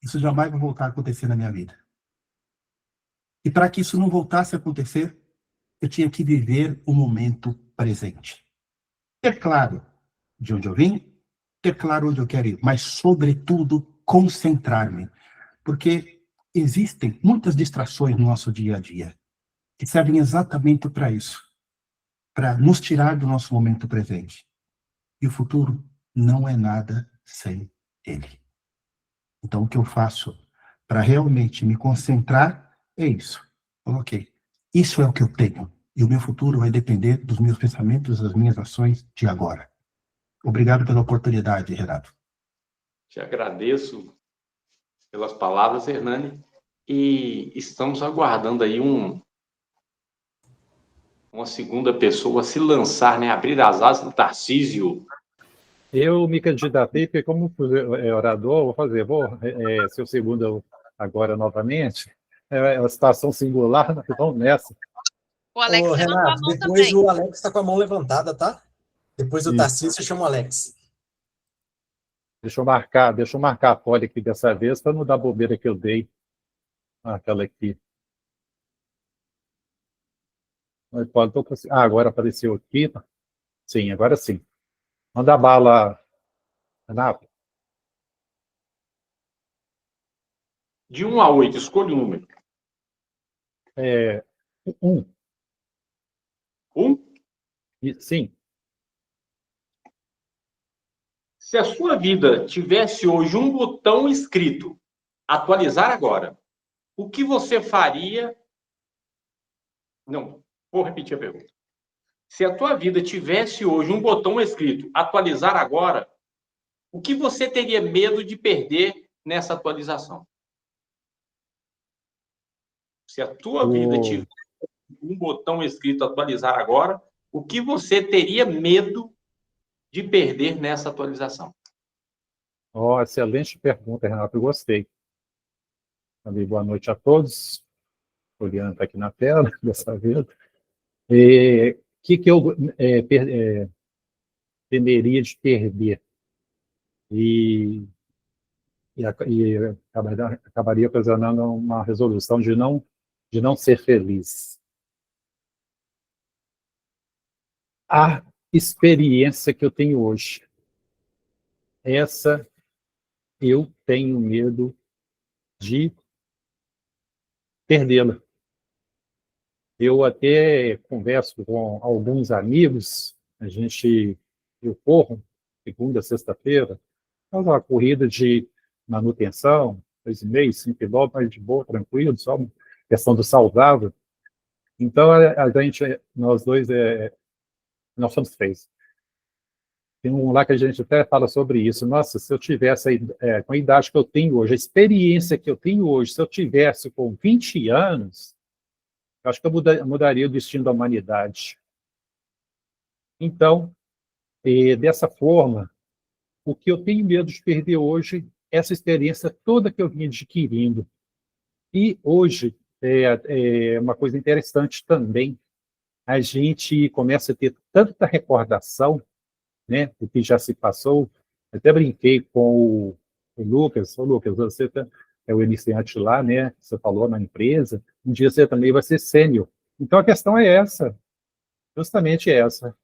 Isso jamais vai voltar a acontecer na minha vida. E para que isso não voltasse a acontecer, eu tinha que viver o momento presente. Ter claro de onde eu vim, ter claro onde eu quero ir, mas, sobretudo, concentrar-me. Porque existem muitas distrações no nosso dia a dia, que servem exatamente para isso, para nos tirar do nosso momento presente. E o futuro não é nada sem ele. Então, o que eu faço para realmente me concentrar é isso. Ok, isso é o que eu tenho. E o meu futuro vai depender dos meus pensamentos, das minhas ações de agora. Obrigado pela oportunidade, Renato. Te agradeço pelas palavras, Hernani, e estamos aguardando aí uma segunda pessoa se lançar, né? Abrir as asas do Tarcísio. Eu me candidatei, porque como orador, vou ser o segundo agora novamente. É uma situação singular, mas vamos nessa. O Alex Ô, levantou a Renato, mão depois também. o Alex está com a mão levantada, tá? Depois do Isso. Tarcísio, você chama o Alex. Deixa eu marcar a folha aqui dessa vez, para não dar bobeira que eu dei. Aquela aqui. Agora apareceu aqui. Sim, agora sim. Manda bala, Renato. De 1 a 8, escolha o número. 1. 1. Sim. Se a sua vida tivesse hoje um botão escrito atualizar agora, o que você faria? Não, vou repetir a pergunta. Se a tua vida tivesse hoje um botão escrito atualizar agora, o que você teria medo de perder nessa atualização? Se a tua vida tivesse um botão escrito atualizar agora, o que você teria medo de perder nessa atualização? Excelente pergunta, Renato. Eu gostei. Boa noite a todos. O Liana está aqui na tela, dessa vez. O que eu temeria de perder? E acabaria ocasionando uma resolução de não ser feliz. A experiência que eu tenho hoje, essa eu tenho medo de perdê-la. Eu até converso com alguns amigos, eu corro, segunda, sexta-feira, faz uma corrida de manutenção, 2,5, 5 quilômetros, mas de boa, tranquilo, só uma questão do saudável. Então, nós dois, nós somos 3. Tem um lá que a gente até fala sobre isso. Nossa, se eu tivesse com a idade que eu tenho hoje, a experiência que eu tenho hoje, se eu tivesse com 20 anos, eu acho que eu mudaria o destino da humanidade. Então, dessa forma, o que eu tenho medo de perder hoje é essa experiência toda que eu vim adquirindo. E hoje, uma coisa interessante também, a gente começa a ter tanta recordação, né, do que já se passou. Até brinquei com o Lucas. Lucas, você é o iniciante lá, né? Você falou na empresa. Um dia você também vai ser sênior. Então a questão é essa, justamente essa.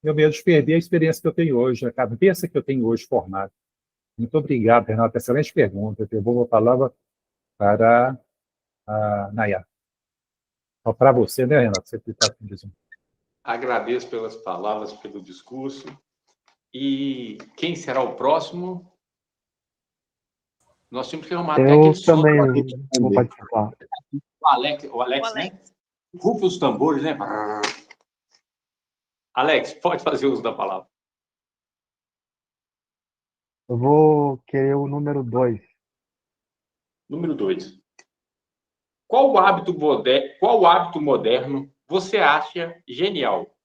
Meu medo de perder a experiência que eu tenho hoje, a cabeça que eu tenho hoje formada. Muito obrigado, Renato. Excelente pergunta. Eu vou a palavra para a Nayara. Para você, né, Renato? Você está dizendo. Agradeço pelas palavras, pelo discurso. E quem será o próximo? Nós temos que arrumar até aquele som. Eu também vou participar. O Alex, né? Rufa os tambores, né? Alex, pode fazer uso da palavra. Eu vou querer o número 2. Número 2. Qual hábito moderno você acha genial,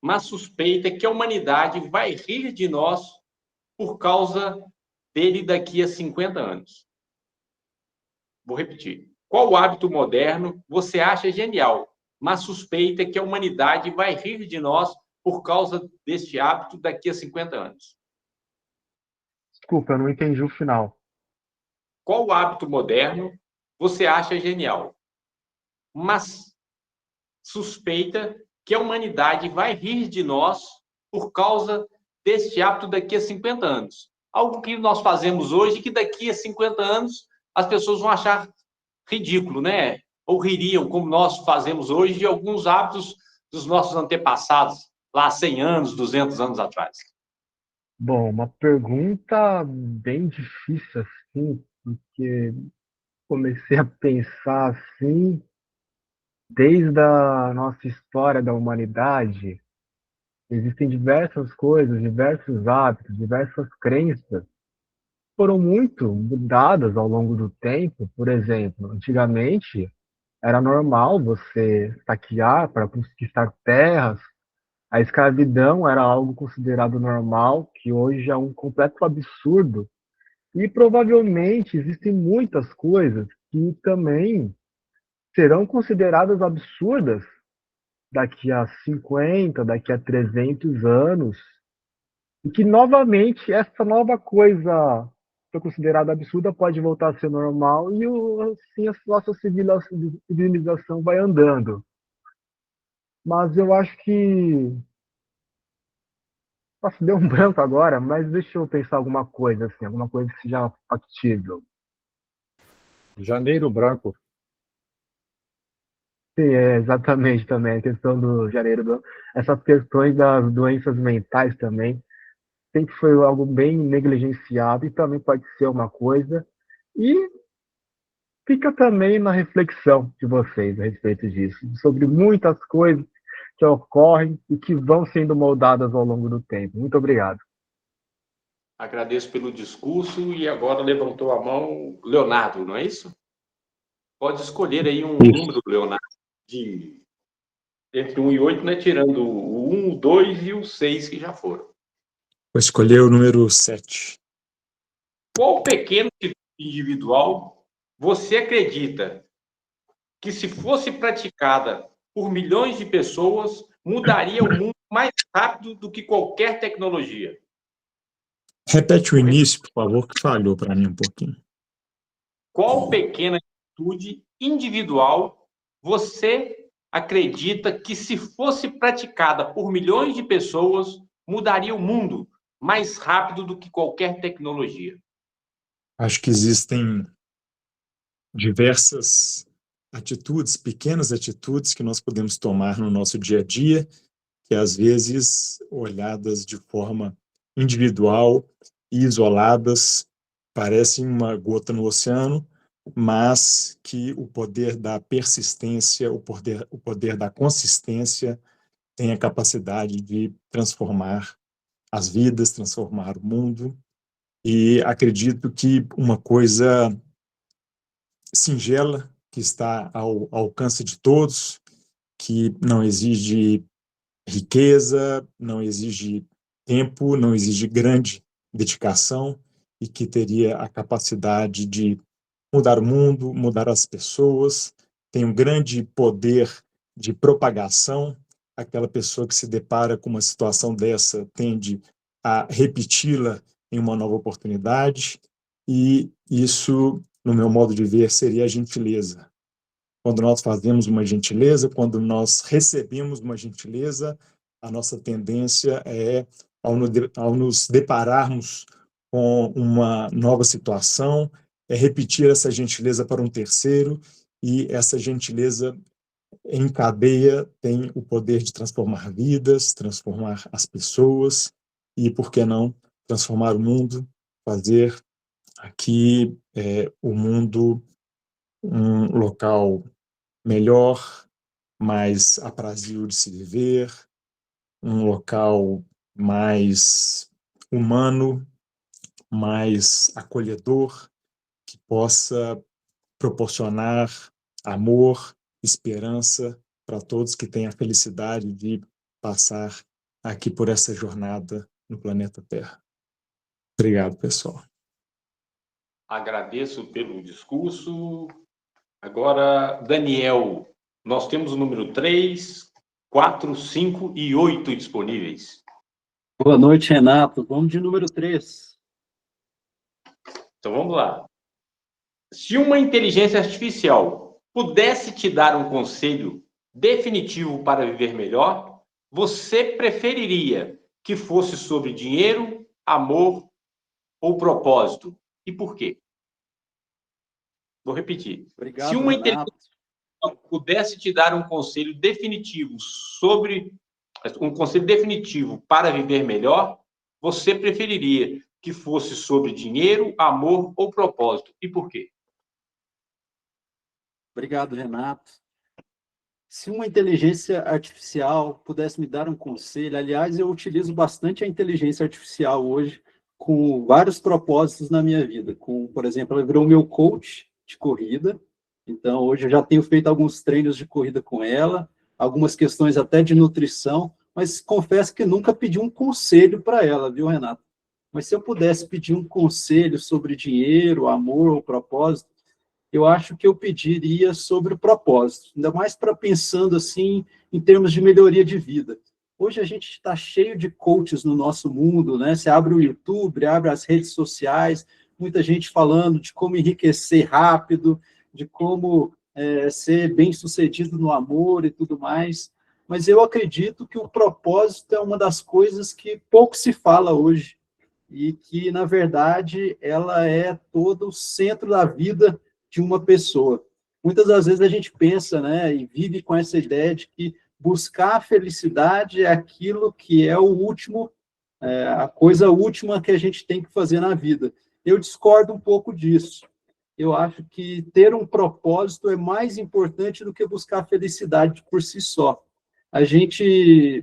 mas suspeita que a humanidade vai rir de nós por causa dele daqui a 50 anos? Vou repetir. Qual hábito moderno você acha genial, mas suspeita que a humanidade vai rir de nós por causa deste hábito daqui a 50 anos? Desculpa, eu não entendi o final. Qual hábito moderno você acha genial, mas suspeita que a humanidade vai rir de nós por causa deste hábito daqui a 50 anos? Algo que nós fazemos hoje que daqui a 50 anos as pessoas vão achar ridículo, né? Ou ririam, como nós fazemos hoje, de alguns hábitos dos nossos antepassados, lá há 100 anos, 200 anos atrás. Bom, uma pergunta bem difícil, assim, porque comecei a pensar assim, desde a nossa história da humanidade, existem diversas coisas, diversos hábitos, diversas crenças foram muito mudadas ao longo do tempo. Por exemplo, antigamente era normal você saquear para conquistar terras. A escravidão era algo considerado normal, que hoje é um completo absurdo. E provavelmente existem muitas coisas que também serão consideradas absurdas daqui a 50, daqui a 300 anos, e que novamente essa nova coisa que foi considerada absurda pode voltar a ser normal e assim a nossa civilização vai andando. Mas eu acho que. Nossa, deu um branco agora, mas deixa eu pensar alguma coisa, assim, alguma coisa que seja factível. Janeiro Branco. Sim, é exatamente também a questão do janeiro branco. Essas questões das doenças mentais também sempre foi algo bem negligenciado e também pode ser uma coisa. E fica também na reflexão de vocês a respeito disso, sobre muitas coisas que ocorrem e que vão sendo moldadas ao longo do tempo. Muito obrigado. Agradeço pelo discurso e agora levantou a mão Leonardo, não é isso? Pode escolher aí um número, Leonardo, de entre 1 e 8, né, tirando o 1, o 2 e o 6 que já foram. Vou escolher o número 7. Qual pequeno individual você acredita que, se fosse praticada por milhões de pessoas, mudaria o mundo mais rápido do que qualquer tecnologia? Repete o início, por favor, que falhou para mim um pouquinho. Qual pequena atitude individual você acredita que, se fosse praticada por milhões de pessoas, mudaria o mundo mais rápido do que qualquer tecnologia? Acho que existem diversas atitudes, pequenas atitudes que nós podemos tomar no nosso dia a dia, que às vezes, olhadas de forma individual e isoladas, parecem uma gota no oceano, mas que o poder da persistência, o poder da consistência tem a capacidade de transformar as vidas, transformar o mundo. E acredito que uma coisa singela, que está ao alcance de todos, que não exige riqueza, não exige tempo, não exige grande dedicação, e que teria a capacidade de mudar o mundo, mudar as pessoas, tem um grande poder de propagação. Aquela pessoa que se depara com uma situação dessa tende a repeti-la em uma nova oportunidade, e isso, no meu modo de ver, seria a gentileza. Quando nós fazemos uma gentileza, quando nós recebemos uma gentileza, a nossa tendência é, ao nos depararmos com uma nova situação, é repetir essa gentileza para um terceiro, e essa gentileza em cadeia tem o poder de transformar vidas, transformar as pessoas e, por que não, transformar o mundo, fazer aqui o mundo um local melhor, mais aprazível de se viver, um local mais humano, mais acolhedor, que possa proporcionar amor, esperança para todos que têm a felicidade de passar aqui por essa jornada no planeta Terra. Obrigado, pessoal. Agradeço pelo discurso. Agora, Daniel, nós temos o número 3, 4, 5 e 8 disponíveis. Boa noite, Renato. Vamos de número 3. Então, vamos lá. Se uma inteligência artificial pudesse te dar um conselho definitivo para viver melhor, você preferiria que fosse sobre dinheiro, amor ou propósito? E por quê? Vou repetir. Obrigado, Se uma Renato. inteligência pudesse te dar um conselho definitivo para viver melhor, você preferiria que fosse sobre dinheiro, amor ou propósito? E por quê? Obrigado, Renato. Se uma inteligência artificial pudesse me dar um conselho, aliás, eu utilizo bastante a inteligência artificial hoje com vários propósitos na minha vida. Por exemplo, ela virou meu coach de corrida. Então, hoje eu já tenho feito alguns treinos de corrida com ela, algumas questões até de nutrição, mas confesso que nunca pedi um conselho para ela, viu, Renato? Mas se eu pudesse pedir um conselho sobre dinheiro, amor ou propósito, eu acho que eu pediria sobre o propósito, ainda mais para pensando assim em termos de melhoria de vida. Hoje a gente está cheio de coaches no nosso mundo, né? Você abre o YouTube, abre as redes sociais, muita gente falando de como enriquecer rápido, de como ser bem-sucedido no amor e tudo mais. Mas eu acredito que o propósito é uma das coisas que pouco se fala hoje e que, na verdade, ela é todo o centro da vida de uma pessoa. Muitas das vezes a gente pensa, né, e vive com essa ideia de que buscar a felicidade é aquilo que é o último, a coisa última que a gente tem que fazer na vida. Eu discordo um pouco disso. Eu acho que ter um propósito é mais importante do que buscar a felicidade por si só.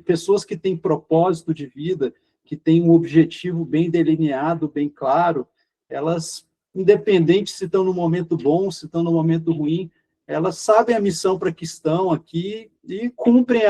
Pessoas que têm propósito de vida, que têm um objetivo bem delineado, bem claro, elas, independente se estão no momento bom, se estão no momento ruim, elas sabem a missão para que estão aqui e cumprem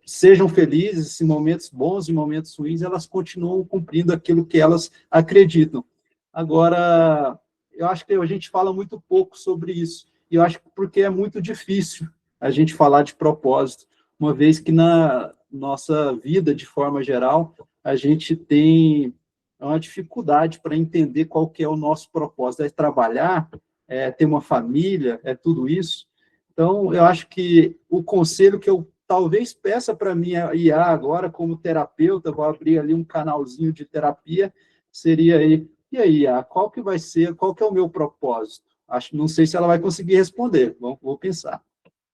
sejam felizes em momentos bons, em momentos ruins, elas continuam cumprindo aquilo que elas acreditam. Agora, eu acho que a gente fala muito pouco sobre isso, e eu acho que porque é muito difícil a gente falar de propósito, uma vez que na nossa vida, de forma geral, a gente tem uma dificuldade para entender qual que é o nosso propósito. É trabalhar, é ter uma família, é tudo isso. Então, eu acho que o conselho que eu talvez peça para minha IA agora, como terapeuta, vou abrir ali um canalzinho de terapia, seria aí, e aí, IA, qual que é o meu propósito? Não sei se ela vai conseguir responder, vou pensar.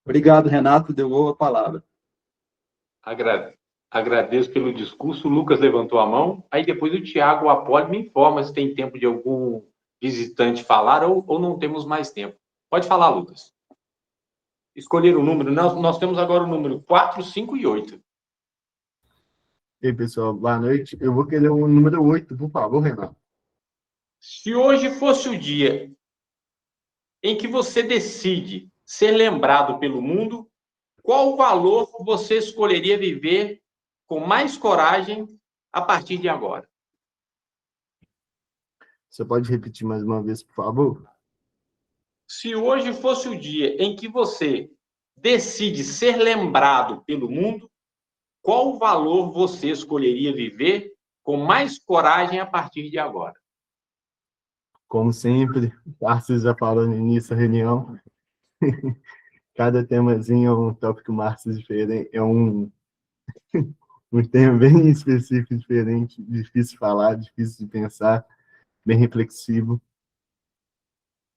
Obrigado, Renato, devolvo a palavra. Agradeço pelo discurso. O Lucas levantou a mão. Aí depois o Tiago, o Apóllo, me informa se tem tempo de algum visitante falar ou não temos mais tempo. Pode falar, Lucas. Escolher o número. Nós temos agora o número 4, 5 e 8. E aí, pessoal, boa noite. Eu vou querer o número 8, por favor, Renato. Se hoje fosse o dia em que você decide ser lembrado pelo mundo, qual valor você escolheria viver com mais coragem a partir de agora? Você pode repetir mais uma vez, por favor? Se hoje fosse o dia em que você decide ser lembrado pelo mundo, qual valor você escolheria viver com mais coragem a partir de agora? Como sempre, o Tarcísio já falou no início da reunião, cada temazinho é um tópico Márcio diferente, é um tema bem específico, diferente, difícil de falar, difícil de pensar, bem reflexivo.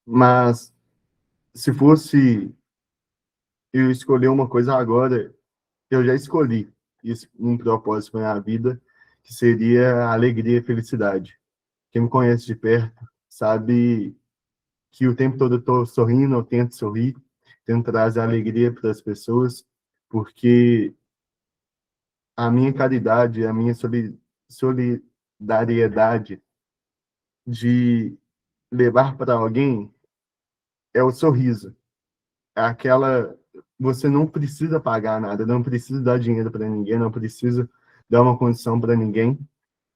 Mas, se fosse eu escolher uma coisa agora, eu já escolhi um propósito para a minha vida, que seria a alegria e felicidade. Quem me conhece de perto sabe que o tempo todo eu estou sorrindo, eu tento sorrir, tento trazer alegria para as pessoas, porque a minha caridade, a minha solidariedade de levar para alguém é o sorriso. É aquela... Você não precisa pagar nada, não precisa dar dinheiro para ninguém, não precisa dar uma condição para ninguém.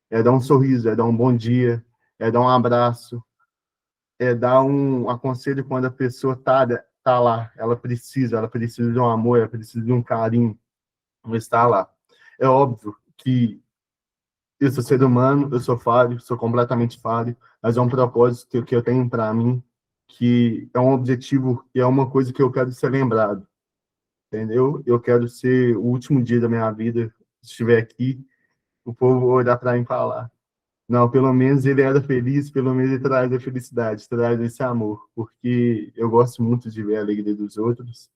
É dar um sorriso, é dar um bom dia, é dar um abraço, é dar um aconselho quando a pessoa tá lá. Ela precisa de um amor, ela precisa de um carinho, não está lá. É óbvio que eu sou ser humano, eu sou falho, sou completamente falho, mas é um propósito que eu tenho para mim, que é um objetivo e é uma coisa que eu quero ser lembrado, entendeu? Eu quero ser o último dia da minha vida, se estiver aqui, o povo olhar para mim e falar: Não, pelo menos ele era feliz, pelo menos ele traz a felicidade, traz esse amor, porque eu gosto muito de ver a alegria dos outros.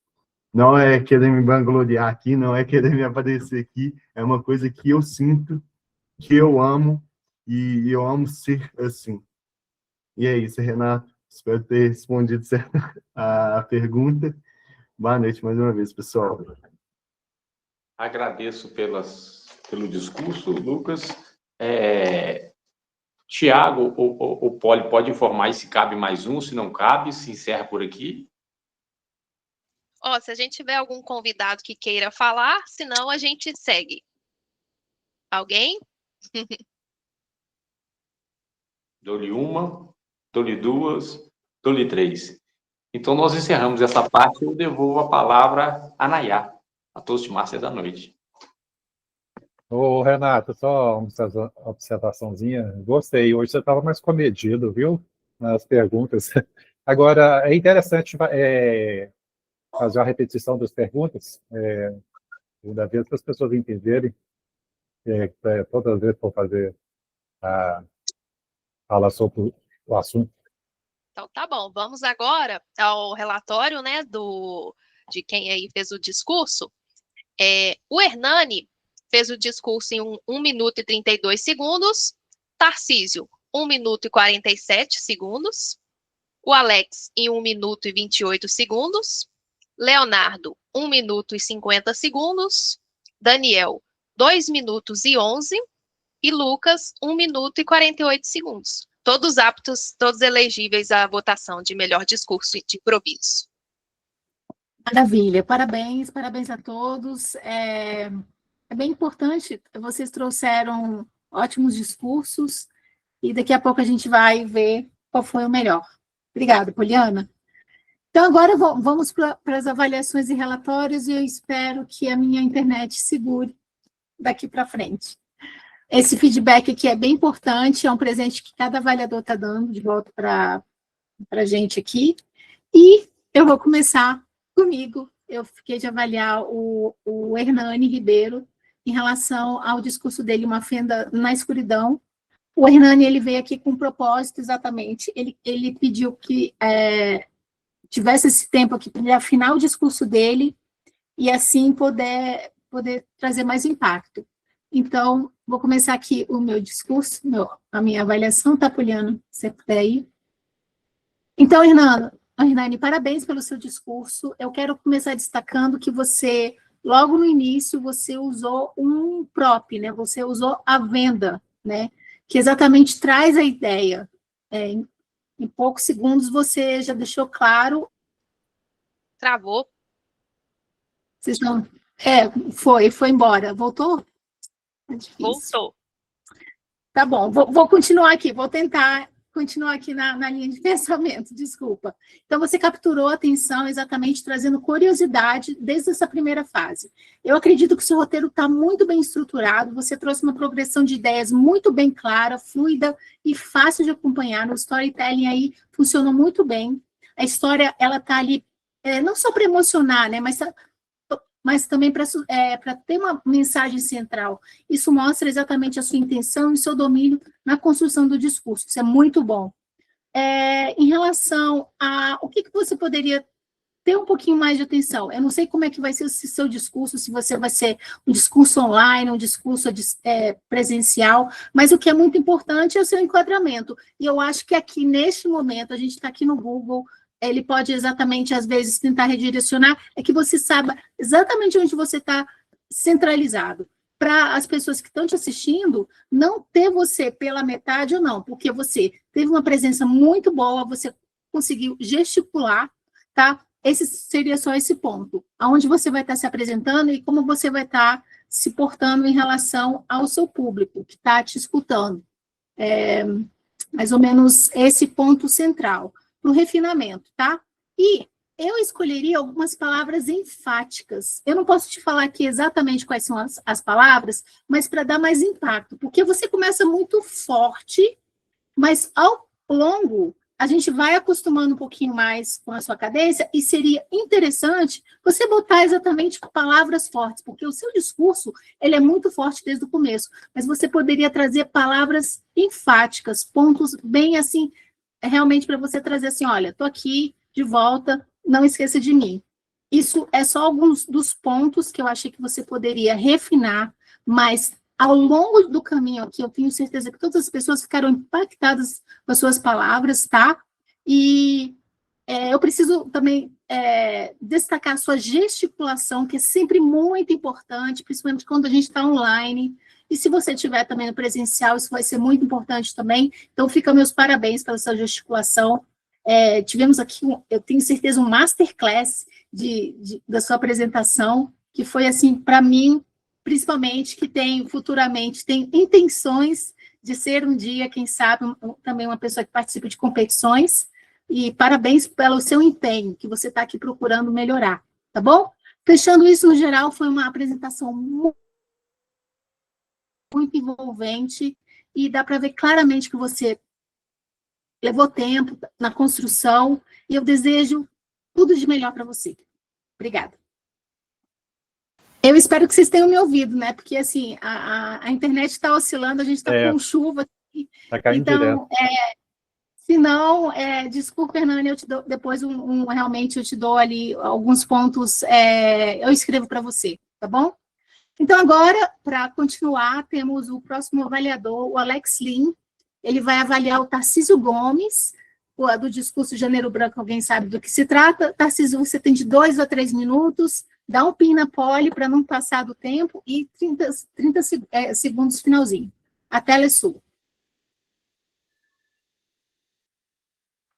Não é querer me vangloriar aqui, não é querer me aparecer aqui, é uma coisa que eu sinto, que eu amo, e eu amo ser assim. E é isso, Renato. Espero ter respondido certo a pergunta. Boa noite mais uma vez, pessoal. Agradeço pelo discurso, Lucas. Tiago, o Poli pode informar se cabe mais um, se não cabe, se encerra por aqui. Se a gente tiver algum convidado que queira falar, senão a gente segue. Alguém? Dou-lhe uma, dou-lhe duas, dou-lhe três. Então, nós encerramos essa parte e eu devolvo a palavra a Nayá, a Toastmaster da noite. Ô, Renato, só uma observaçãozinha. Gostei. Hoje você estava mais comedido, viu? Nas perguntas. Agora, é interessante fazer uma repetição das perguntas, da vez para as pessoas entenderem, todas as vezes que for fazer falar sobre o assunto. Então, tá bom. Vamos agora ao relatório, né, de quem aí fez o discurso. O Hernani fez o discurso em 1 minuto e 32 segundos. Tarcísio, 1 minuto e 47 segundos. O Alex, em 1 minuto e 28 segundos. Leonardo, 1 minuto e 50 segundos. Daniel, 2 minutos e 11. E Lucas, 1 minuto e 48 segundos. Todos aptos, todos elegíveis à votação de melhor discurso de improviso. Maravilha, parabéns a todos. É bem importante, vocês trouxeram ótimos discursos e daqui a pouco a gente vai ver qual foi o melhor. Obrigada, Poliana. Então, agora vamos para as avaliações e relatórios e eu espero que a minha internet segure daqui para frente. Esse feedback aqui é bem importante, é um presente que cada avaliador está dando de volta para a gente aqui. E eu vou começar comigo. Eu fiquei de avaliar o Hernani Ribeiro em relação ao discurso dele, Uma Fenda na Escuridão. O Hernani, ele veio aqui com um propósito, exatamente. Ele pediu que tivesse esse tempo aqui para ele afinar o discurso dele e assim poder trazer mais impacto. Então, vou começar aqui o meu discurso, a minha avaliação, tá, Poliana? Você puder aí. Então, Hernani, parabéns pelo seu discurso. Eu quero começar destacando que você, logo no início, você usou um prop, né? Você usou a venda, né? Que exatamente traz a ideia. Em poucos segundos, você já deixou claro... Travou. Vocês não... foi embora. Voltou? É difícil. Voltou. Tá bom, vou continuar aqui, vou tentar continuar aqui na linha de pensamento, desculpa. Então, você capturou a atenção exatamente trazendo curiosidade desde essa primeira fase. Eu acredito que o seu roteiro está muito bem estruturado, você trouxe uma progressão de ideias muito bem clara, fluida e fácil de acompanhar. O storytelling aí funcionou muito bem. A história, ela está ali, não só para emocionar, né, mas também para ter uma mensagem central. Isso mostra exatamente a sua intenção e seu domínio na construção do discurso. Isso é muito bom. Em relação a o que você poderia ter um pouquinho mais de atenção, eu não sei como é que vai ser o seu discurso, se você vai ser um discurso online, um discurso presencial, mas o que é muito importante é o seu enquadramento. E eu acho que aqui, neste momento, a gente está aqui no Google, ele pode exatamente, às vezes, tentar redirecionar, é que você saiba exatamente onde você está centralizado, para as pessoas que estão te assistindo, não ter você pela metade ou não, porque você teve uma presença muito boa, você conseguiu gesticular, tá? Esse seria só esse ponto, aonde você vai estar se apresentando e como você vai estar se portando em relação ao seu público, que está te escutando. Mais ou menos esse ponto central. Para o refinamento, tá? E eu escolheria algumas palavras enfáticas. Eu não posso te falar aqui exatamente quais são as palavras, mas para dar mais impacto, porque você começa muito forte, mas ao longo a gente vai acostumando um pouquinho mais com a sua cadência e seria interessante você botar exatamente palavras fortes, porque o seu discurso, ele é muito forte desde o começo, mas você poderia trazer palavras enfáticas, pontos bem assim, realmente para você trazer assim, olha, estou aqui de volta, não esqueça de mim. Isso é só alguns dos pontos que eu achei que você poderia refinar, mas ao longo do caminho aqui, eu tenho certeza que todas as pessoas ficaram impactadas com as suas palavras, tá? E eu preciso também destacar a sua gesticulação, que é sempre muito importante, principalmente quando a gente está online. E se você estiver também no presencial, isso vai ser muito importante também. Então, fica meus parabéns pela sua gesticulação. Tivemos aqui, eu tenho certeza, um masterclass da sua apresentação, que foi, assim, para mim, principalmente, que tem futuramente, tem intenções de ser um dia, quem sabe, também uma pessoa que participa de competições, e parabéns pelo seu empenho, que você está aqui procurando melhorar, tá bom? Fechando isso, no geral, foi uma apresentação muito envolvente, e dá para ver claramente que você levou tempo na construção, e eu desejo tudo de melhor para você. Obrigada. Eu espero que vocês tenham me ouvido, né? Porque, assim, a internet está oscilando, a gente está com chuva aqui. Tá caindo Então, direto. se não, desculpa, Hernani, eu te dou, depois realmente eu te dou ali alguns pontos, eu escrevo para você, tá bom? Então, agora, para continuar, temos o próximo avaliador, o Alex Lin. Ele vai avaliar o Tarcísio Gomes, do discurso Janeiro Branco, alguém sabe do que se trata. Tarcísio, você tem de 2 a 3 minutos, dá um pin na pole para não passar do tempo e 30 segundos finalzinho. A tela é sua.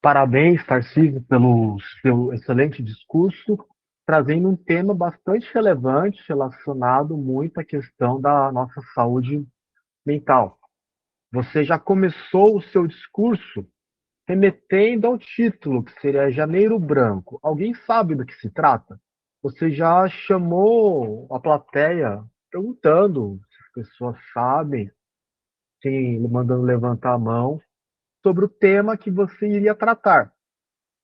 Parabéns, Tarcísio, pelo seu excelente discurso, trazendo um tema bastante relevante relacionado muito à questão da nossa saúde mental. Você já começou o seu discurso remetendo ao título, que seria Janeiro Branco. Alguém sabe do que se trata? Você já chamou a plateia perguntando se as pessoas sabem, sim, mandando levantar a mão, sobre o tema que você iria tratar.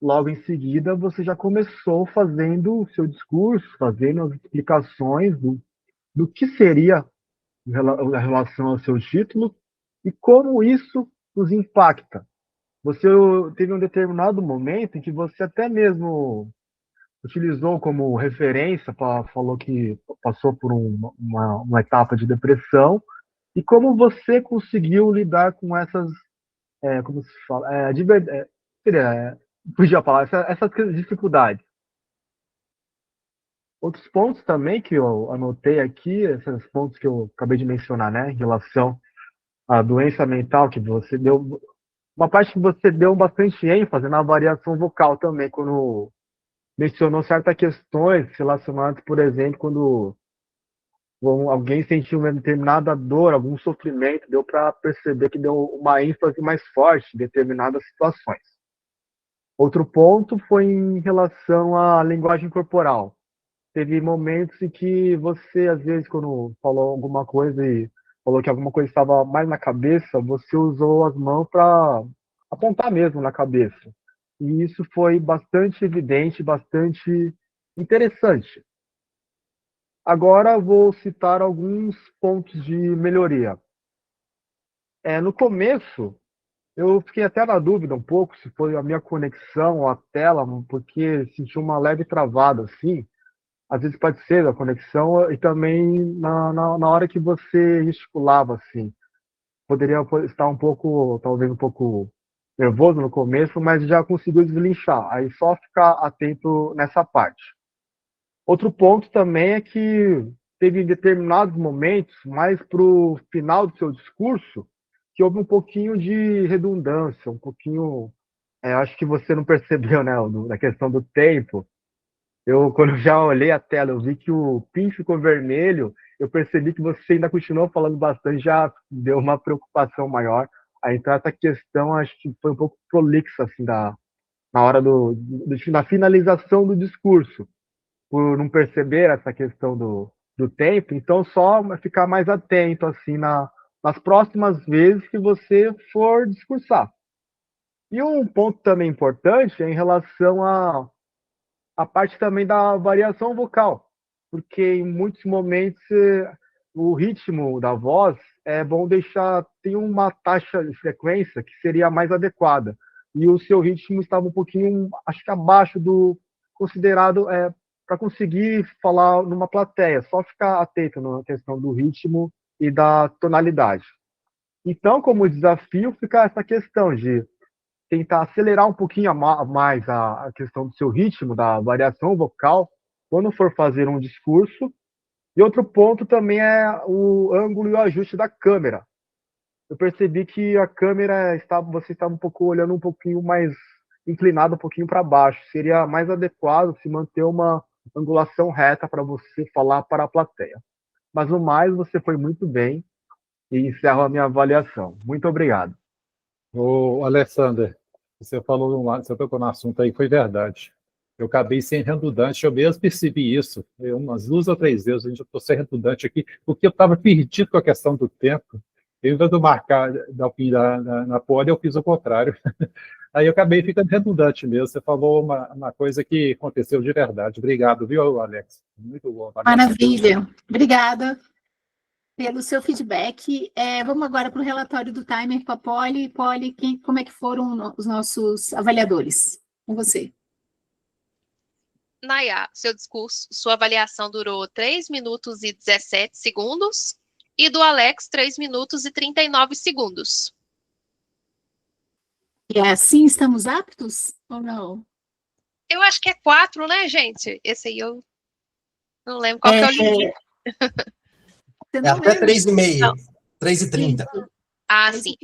Logo em seguida, você já começou fazendo o seu discurso, fazendo as explicações do que seria a relação ao seu título e como isso nos impacta. Você teve um determinado momento em que você até mesmo utilizou como referência, falou que passou por uma etapa de depressão, e como você conseguiu lidar com essas, como se fala, fugir a palavra, essas dificuldades. Outros pontos também que eu anotei aqui, esses pontos que eu acabei de mencionar, né, em relação à doença mental, que você deu, uma parte que você deu bastante ênfase na variação vocal também, quando mencionou certas questões relacionadas, por exemplo, quando alguém sentiu uma determinada dor, algum sofrimento, deu para perceber que deu uma ênfase mais forte em determinadas situações. Outro ponto foi em relação à linguagem corporal. Teve momentos em que você, às vezes, quando falou alguma coisa e falou que alguma coisa estava mais na cabeça, você usou as mãos para apontar mesmo na cabeça. E isso foi bastante evidente, bastante interessante. Agora vou citar alguns pontos de melhoria. No começo, eu fiquei até na dúvida um pouco se foi a minha conexão ou a tela, porque senti uma leve travada assim. Às vezes pode ser a conexão e também na hora que você gesticulava assim. Poderia estar um pouco, talvez um pouco nervoso no começo, mas já conseguiu deslinchar. Aí só ficar atento nessa parte. Outro ponto também é que teve determinados momentos, mais para o final do seu discurso, que houve um pouquinho de redundância, um pouquinho. Acho que você não percebeu, né, na questão do tempo. Quando eu já olhei a tela, eu vi que o PIN ficou vermelho, eu percebi que você ainda continuou falando bastante, já deu uma preocupação maior. Aí, então, essa questão, acho que foi um pouco prolixa, assim, na hora na finalização do discurso, por não perceber essa questão do tempo. Então, só ficar mais atento, assim, nas próximas vezes que você for discursar. E um ponto também importante é em relação à parte também da variação vocal, porque em muitos momentos o ritmo da voz é bom deixar, tem uma taxa de frequência que seria mais adequada, e o seu ritmo estava um pouquinho, acho que abaixo do considerado para conseguir falar numa plateia, só ficar atento na questão do ritmo e da tonalidade. Então, como desafio, fica essa questão de tentar acelerar um pouquinho mais a questão do seu ritmo, da variação vocal, quando for fazer um discurso. E outro ponto também é o ângulo e o ajuste da câmera. Eu percebi que a câmera você estava um pouco olhando um pouquinho mais inclinado, um pouquinho para baixo. Seria mais adequado se manter uma angulação reta para você falar para a plateia. Mas no mais, você foi muito bem e encerro a minha avaliação. Muito obrigado. Ô, Alexander, você você tocou no assunto aí, foi verdade. Eu acabei sendo redundante, eu mesmo percebi isso. Umas 2 ou 3 vezes a gente estou sendo redundante aqui, porque eu estava perdido com a questão do tempo. Eu, em vez de marcar na pole, eu fiz o contrário. Aí eu acabei ficando redundante mesmo. Você falou uma coisa que aconteceu de verdade. Obrigado, viu, Alex? Muito bom. Maravilha. Obrigada pelo seu feedback. Vamos agora para o relatório do timer com a Poli. Poli, como é que foram os nossos avaliadores? Com você. Nayá, seu discurso, sua avaliação durou 3 minutos e 17 segundos, e do Alex, 3 minutos e 39 segundos. E assim estamos aptos ou não? Eu acho que é 4, né, gente? Esse aí eu não lembro qual que é o limite. Até 3,5, 3,30. Ah, sim.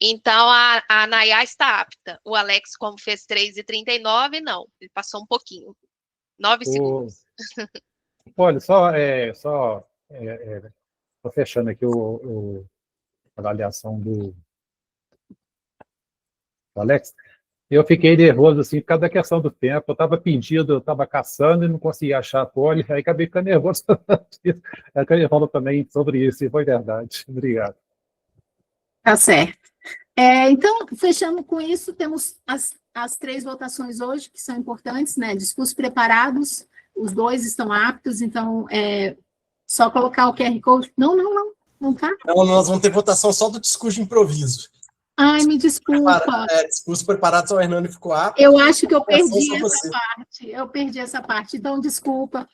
Então, a Nayá está apta. O Alex, como fez 3,39, não. Ele passou um pouquinho. 9 segundos. Olha, só fechando aqui a avaliação do Alex. Eu fiquei nervoso, assim, por causa da questão do tempo. Eu estava pedindo, eu estava caçando e não conseguia achar a pole, aí acabei ficando nervoso. A Cânia falou também sobre isso, e foi verdade. Obrigado. Tá certo. Então, fechamos com isso, temos as 3 votações hoje, que são importantes, né? Discursos preparados, os 2 estão aptos, então, só colocar o QR Code. Não tá? Então, nós vamos ter votação só do discurso de improviso. Ai, me desculpa. Discurso preparado, só o Hernani ficou apto. Eu acho que eu perdi essa parte. Então, desculpa.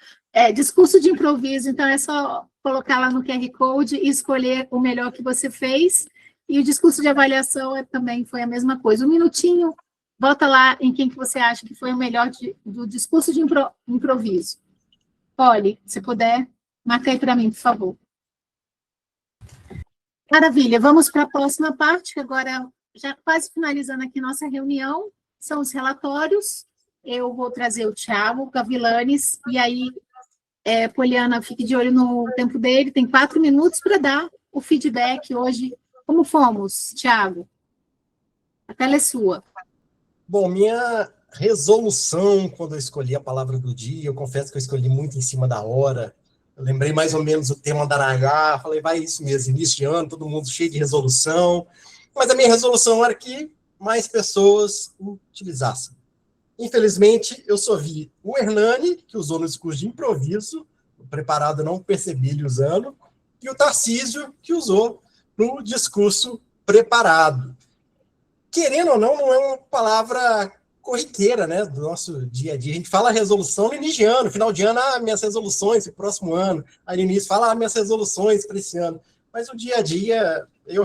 Discurso de improviso, então é só colocar lá no QR Code e escolher o melhor que você fez. E o discurso de avaliação também foi a mesma coisa. 1 minutinho, bota lá em quem que você acha que foi o melhor do discurso de improviso. Olhe, se puder, marca aí para mim, por favor. Maravilha, vamos para a próxima parte, que agora, já quase finalizando aqui nossa reunião, são os relatórios. Eu vou trazer o Thiago Gavilanes, e aí, Poliana, fique de olho no tempo dele, tem 4 minutos para dar o feedback hoje. Como fomos, Thiago? A tela é sua. Bom, minha resolução, quando eu escolhi a palavra do dia, eu confesso que eu escolhi muito em cima da hora. Eu lembrei mais ou menos o tema da Nayá, falei, vai isso mesmo, início de ano, todo mundo cheio de resolução. Mas a minha resolução era que mais pessoas utilizassem. Infelizmente, eu só vi o Hernani, que usou no discurso de improviso, preparado, não percebi ele usando, e o Tarcísio, que usou no discurso preparado. Querendo ou não é uma palavra corriqueira, né, do nosso dia a dia. A gente fala resolução no início de ano, final de ano, minhas resoluções para o próximo ano. Aí no início fala minhas resoluções para esse ano. Mas o dia a dia, eu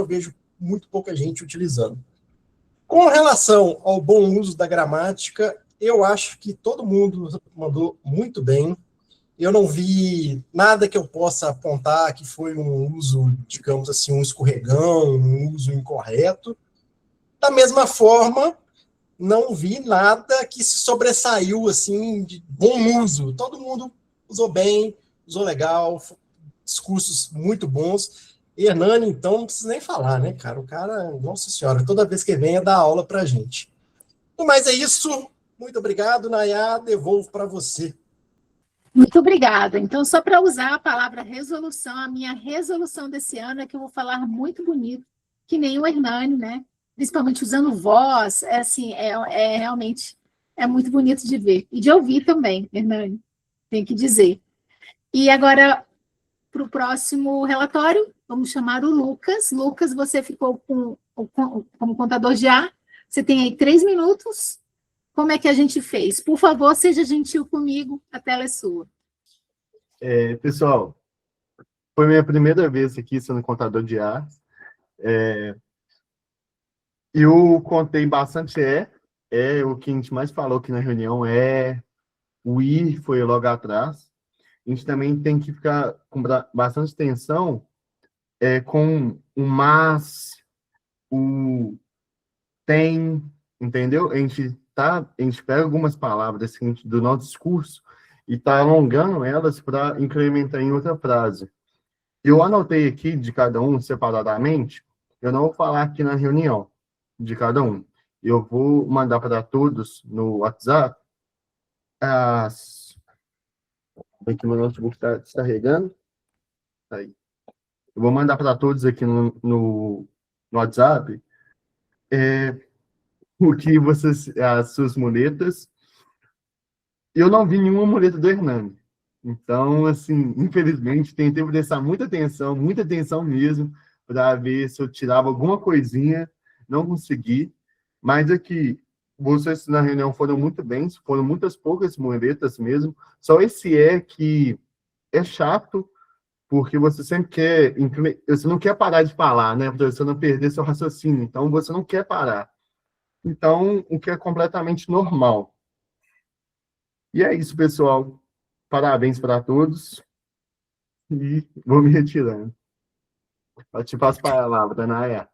vejo muito pouca gente utilizando. Com relação ao bom uso da gramática, eu acho que todo mundo mandou muito bem. Eu não vi nada que eu possa apontar que foi um uso, digamos assim, um escorregão, um uso incorreto. Da mesma forma, não vi nada que se sobressaiu assim, de bom uso. Todo mundo usou bem, usou legal, discursos muito bons. Hernani, então, não precisa nem falar, né, cara? O cara, nossa senhora, toda vez que vem dá aula pra gente. Mas é isso. Muito obrigado, Nayá. Devolvo para você. Muito obrigada. Então, só para usar a palavra resolução, a minha resolução desse ano é que eu vou falar muito bonito, que nem o Hernani, né? principalmente usando voz, assim, realmente muito bonito de ver. E de ouvir também, Hernani, tem que dizer. E agora, para o próximo relatório, vamos chamar o Lucas. Lucas, você ficou como contador de ar. Você tem aí 3 minutos. Como é que a gente fez? Por favor, seja gentil comigo, a tela é sua. Pessoal, foi minha primeira vez aqui sendo contador de ar. Eu contei bastante o que a gente mais falou aqui na reunião, o I foi logo atrás. A gente também tem que ficar com bastante atenção com o mas, o tem, entendeu? A gente pega algumas palavras do nosso discurso e está alongando elas para incrementar em outra frase. Eu anotei aqui de cada um separadamente, eu não vou falar aqui na reunião de cada um. Eu vou mandar para todos no WhatsApp. Aqui meu notebook está descarregando. Aí. Eu vou mandar para todos aqui no WhatsApp as suas muletas. Eu não vi nenhuma muleta do Hernani. Então, assim, infelizmente, tentei prestar muita atenção mesmo, para ver se eu tirava alguma coisinha, não consegui. Mas aqui, vocês na reunião foram muito bem, foram muitas poucas muletas mesmo. Só esse que é chato, porque você sempre quer, você não quer parar de falar, né? Para você não perder seu raciocínio. Então, você não quer parar. Então, o que é completamente normal. E é isso, pessoal. Parabéns para todos. E vou me retirando. Eu te passo a palavra, Naya.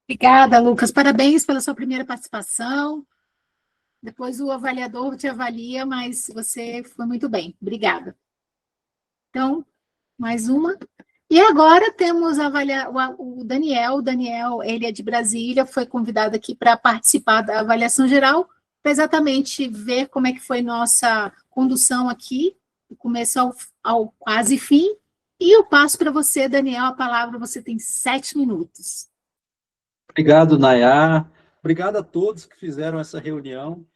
Obrigada, Lucas. Parabéns pela sua primeira participação. Depois o avaliador te avalia, mas você foi muito bem. Obrigada. Então, mais uma. E agora temos o Daniel. O Daniel, ele é de Brasília, foi convidado aqui para participar da avaliação geral, para exatamente ver como é que foi nossa condução aqui, do começo ao quase fim. E eu passo para você, Daniel, a palavra, você tem 7 minutos. Obrigado, Nayá. Obrigado a todos que fizeram essa reunião.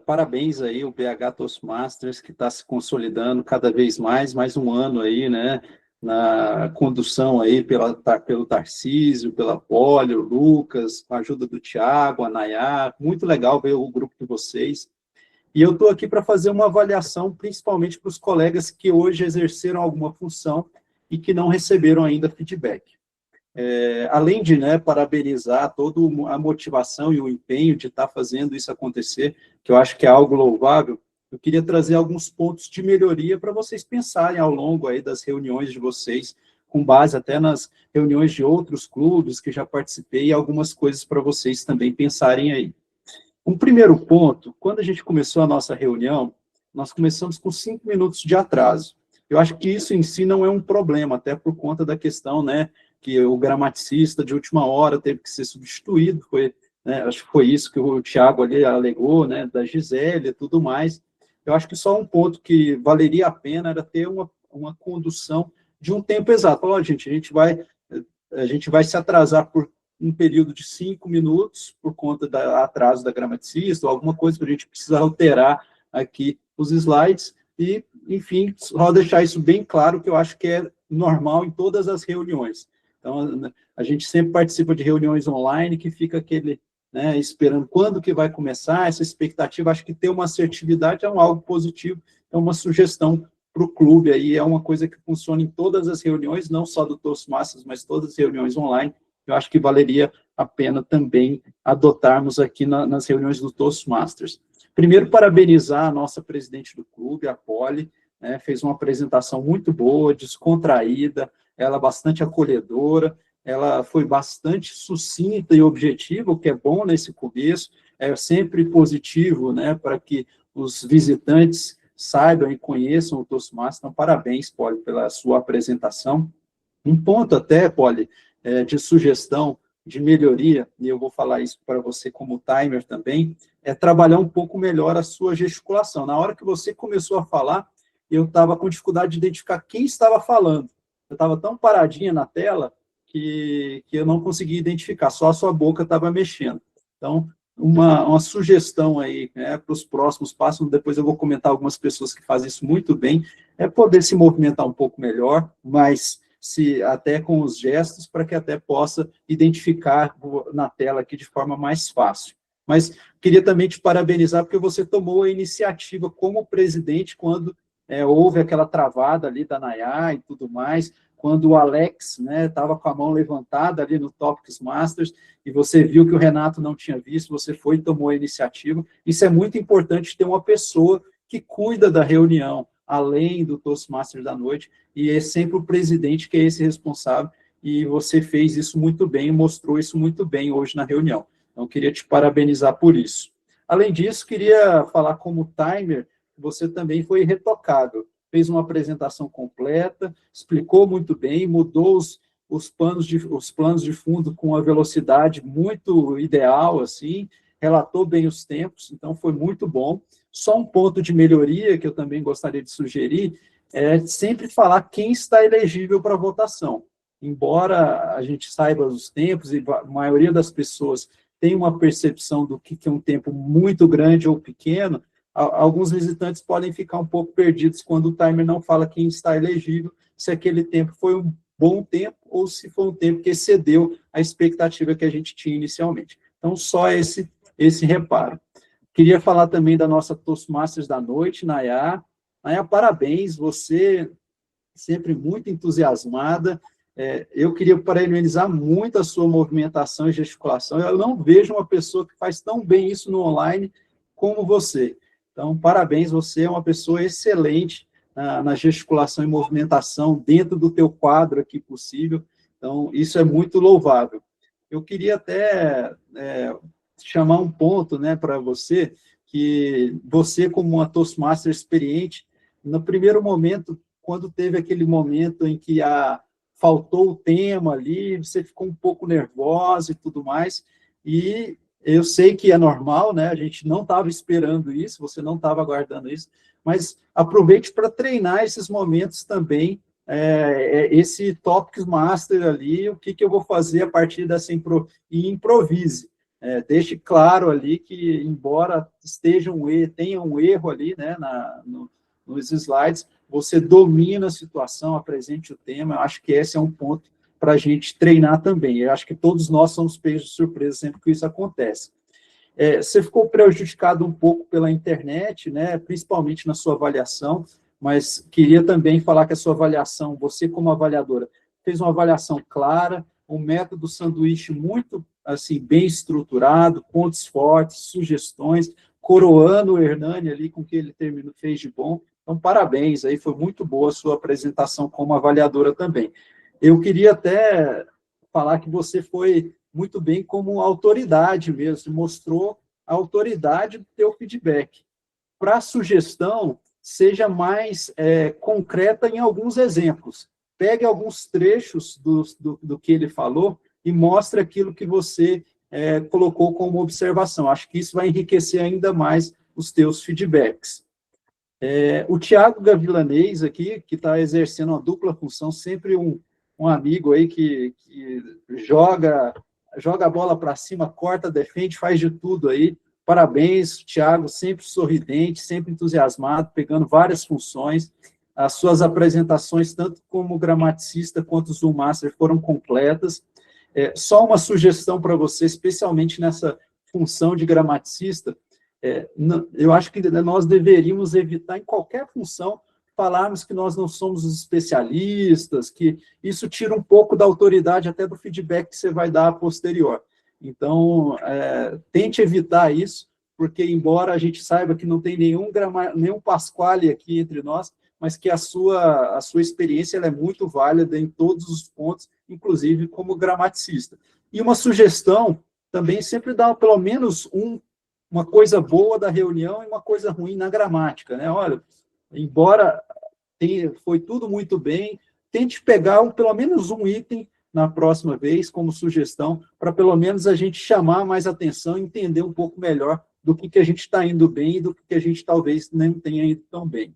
Parabéns aí, o BH Toastmasters, que está se consolidando cada vez mais um ano aí, né, na condução aí pelo Tarcísio, pela Poli, o Lucas, com a ajuda do Thiago, a Nayá. Muito legal ver o grupo de vocês. E eu estou aqui para fazer uma avaliação, principalmente para os colegas que hoje exerceram alguma função e que não receberam ainda feedback. Além de, né, parabenizar toda a motivação e o empenho de estar fazendo isso acontecer, que eu acho que é algo louvável, eu queria trazer alguns pontos de melhoria para vocês pensarem ao longo aí das reuniões de vocês, com base até nas reuniões de outros clubes que já participei, e algumas coisas para vocês também pensarem aí. Um primeiro ponto, quando a gente começou a nossa reunião, nós começamos com 5 minutos de atraso. Eu acho que isso em si não é um problema, até por conta da questão, né, que o gramaticista de última hora teve que ser substituído, acho que foi isso que o Thiago ali alegou, né, da Gisele e tudo mais. Eu acho que só um ponto que valeria a pena era ter uma condução de um tempo exato. Falou, gente, a gente vai se atrasar por um período de 5 minutos por conta do atraso da gramaticista, ou alguma coisa que a gente precisa alterar aqui os slides, e, enfim, só deixar isso bem claro, que eu acho que é normal em todas as reuniões. Então, a gente sempre participa de reuniões online, que fica aquele, né, esperando quando que vai começar, essa expectativa. Acho que ter uma assertividade é algo positivo, é uma sugestão para o clube, aí é uma coisa que funciona em todas as reuniões, não só do Toastmasters, mas todas as reuniões online. Eu acho que valeria a pena também adotarmos aqui nas reuniões do Toastmasters. Primeiro, parabenizar a nossa presidente do clube, a Poli, né, fez uma apresentação muito boa, descontraída, ela bastante acolhedora, ela foi bastante sucinta e objetiva, o que é bom nesse começo, é sempre positivo, né, para que os visitantes saibam e conheçam o Toastmasters. Então, parabéns, Poli, pela sua apresentação. Um ponto até, Poli, de sugestão, de melhoria, e eu vou falar isso para você como timer também, é trabalhar um pouco melhor a sua gesticulação. Na hora que você começou a falar, eu estava com dificuldade de identificar quem estava falando. Eu estava tão paradinha na tela que eu não consegui identificar, só a sua boca estava mexendo. Então, uma sugestão aí, né, para os próximos passos, depois eu vou comentar algumas pessoas que fazem isso muito bem, é poder se movimentar um pouco melhor, mas até com os gestos, para que até possa identificar na tela aqui de forma mais fácil. Mas queria também te parabenizar, porque você tomou a iniciativa como presidente, quando houve aquela travada ali da Nayá e tudo mais, quando o Alex estava com a mão levantada ali no Topics Masters, e você viu que o Renato não tinha visto, você foi e tomou a iniciativa. Isso é muito importante, ter uma pessoa que cuida da reunião, além do Toastmasters da noite, e é sempre o presidente que é esse responsável, e você fez isso muito bem, mostrou isso muito bem hoje na reunião. Então, queria te parabenizar por isso. Além disso, queria falar como timer, você também foi retocado, fez uma apresentação completa, explicou muito bem, mudou os planos de fundo com uma velocidade muito ideal, assim, relatou bem os tempos, então foi muito bom. Só um ponto de melhoria que eu também gostaria de sugerir é sempre falar quem está elegível para votação. Embora a gente saiba os tempos e a maioria das pessoas tem uma percepção do que é um tempo muito grande ou pequeno, alguns visitantes podem ficar um pouco perdidos quando o timer não fala quem está elegível, se aquele tempo foi um bom tempo ou se foi um tempo que excedeu a expectativa que a gente tinha inicialmente. Então, só esse reparo. Queria falar também da nossa Toastmasters da noite, Nayá. Nayá, parabéns, você sempre muito entusiasmada. Eu queria parabenizar muito a sua movimentação e gesticulação. Eu não vejo uma pessoa que faz tão bem isso no online como você. Então, parabéns, você é uma pessoa excelente na gesticulação e movimentação dentro do teu quadro aqui possível. Então, isso é muito louvável. Eu queria até chamar um ponto, né, para você, que você, como uma Toastmaster experiente, no primeiro momento, quando teve aquele momento em que faltou o tema ali, você ficou um pouco nervosa e tudo mais, e eu sei que é normal, né? A gente não estava esperando isso, você não estava aguardando isso, mas aproveite para treinar esses momentos também, esse Topics Master ali, o que eu vou fazer a partir dessa e improvise. Deixe claro ali que, embora tenha um erro ali, né, nos slides, você domina a situação, apresente o tema. Eu acho que esse é um ponto para a gente treinar também. Eu acho que todos nós somos pegos de surpresa sempre que isso acontece. Você ficou prejudicado um pouco pela internet, né, principalmente na sua avaliação, mas queria também falar que a sua avaliação, você como avaliadora, fez uma avaliação clara, um método sanduíche muito assim, bem estruturado, pontos fortes, sugestões, coroando o Hernani ali com o que ele fez de bom. Então, parabéns, aí foi muito boa a sua apresentação como avaliadora também. Eu queria até falar que você foi muito bem como autoridade mesmo, mostrou a autoridade do teu feedback. Para a sugestão, seja mais concreta em alguns exemplos. Pegue alguns trechos do que ele falou e mostre aquilo que você colocou como observação. Acho que isso vai enriquecer ainda mais os teus feedbacks. O Thiago Gavilanês aqui, que está exercendo uma dupla função, sempre um amigo aí que joga a bola para cima, corta, defende, faz de tudo aí. Parabéns, Thiago, sempre sorridente, sempre entusiasmado, pegando várias funções. As suas apresentações, tanto como gramaticista quanto Zoom Master, foram completas. Só uma sugestão para você, especialmente nessa função de gramaticista, eu acho que nós deveríamos evitar, em qualquer função, falarmos que nós não somos os especialistas, que isso tira um pouco da autoridade até do feedback que você vai dar a posterior. Então, tente evitar isso, porque embora a gente saiba que não tem nenhum Pasquale aqui entre nós, mas que a sua experiência ela é muito válida em todos os pontos, inclusive como gramaticista. E uma sugestão, também sempre dá pelo menos uma coisa boa da reunião e uma coisa ruim na gramática, né? Olha, embora foi tudo muito bem, tente pegar pelo menos um item na próxima vez como sugestão, para pelo menos a gente chamar mais atenção e entender um pouco melhor do que a gente está indo bem e do que a gente talvez não tenha ido tão bem.